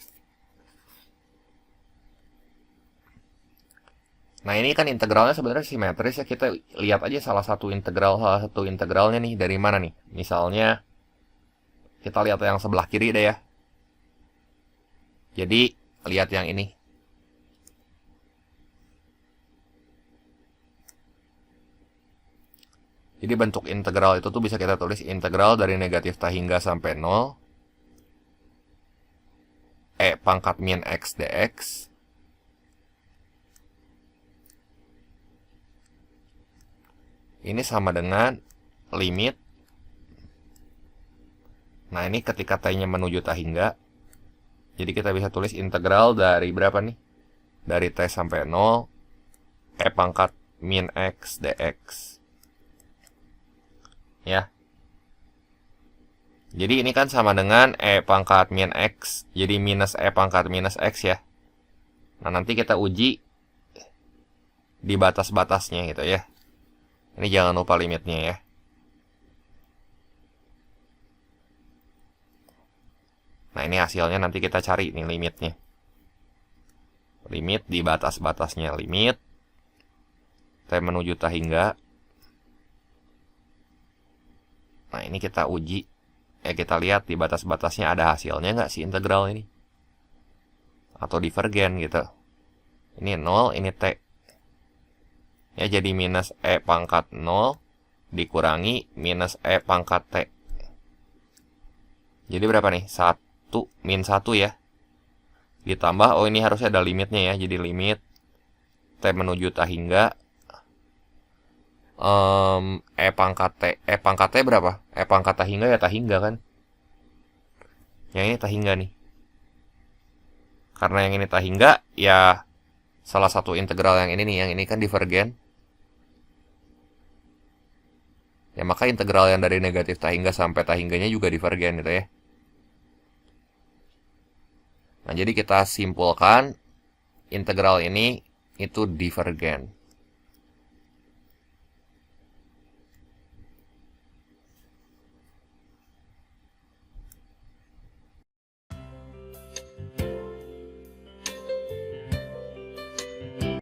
Nah, ini kan integralnya sebenarnya simetris ya. Kita lihat aja salah satu integralnya nih dari mana nih. Misalnya kita lihat yang sebelah kiri deh ya. Jadi lihat yang ini. Jadi bentuk integral itu tuh bisa kita tulis integral dari negatif tahingga sampai 0 pangkat min X dx ini sama dengan limit. Nah, ini ketika t-nya menuju tahingga. Jadi kita bisa tulis integral dari berapa nih? Dari t sampai 0 pangkat min X dx. Ya. Jadi ini kan sama dengan pangkat min X. Jadi minus pangkat minus X ya. Nah, nanti kita uji di batas-batasnya gitu ya. Ini jangan lupa limitnya ya. Nah, ini hasilnya nanti kita cari nih limitnya. Limit di batas-batasnya. Limit T menuju tahingga. Nah, ini kita uji. Kita lihat di batas-batasnya ada hasilnya nggak si integral ini. Atau divergen gitu. Ini 0, ini T. Ya, jadi minus pangkat 0 dikurangi minus pangkat T. Jadi berapa nih? 1, min 1 ya. Ditambah, ini harusnya ada limitnya ya. Jadi limit T menuju tahingga. Pangkat T. Pangkat T berapa? Pangkat tahingga ya tahingga kan. Yang ini tahingga nih. Karena yang ini tahingga, ya salah satu integral yang ini nih. Yang ini kan divergen. Ya, maka integral yang dari negatif tahingga sampai tahingganya juga divergen gitu ya. Nah, jadi kita simpulkan integral ini itu divergen.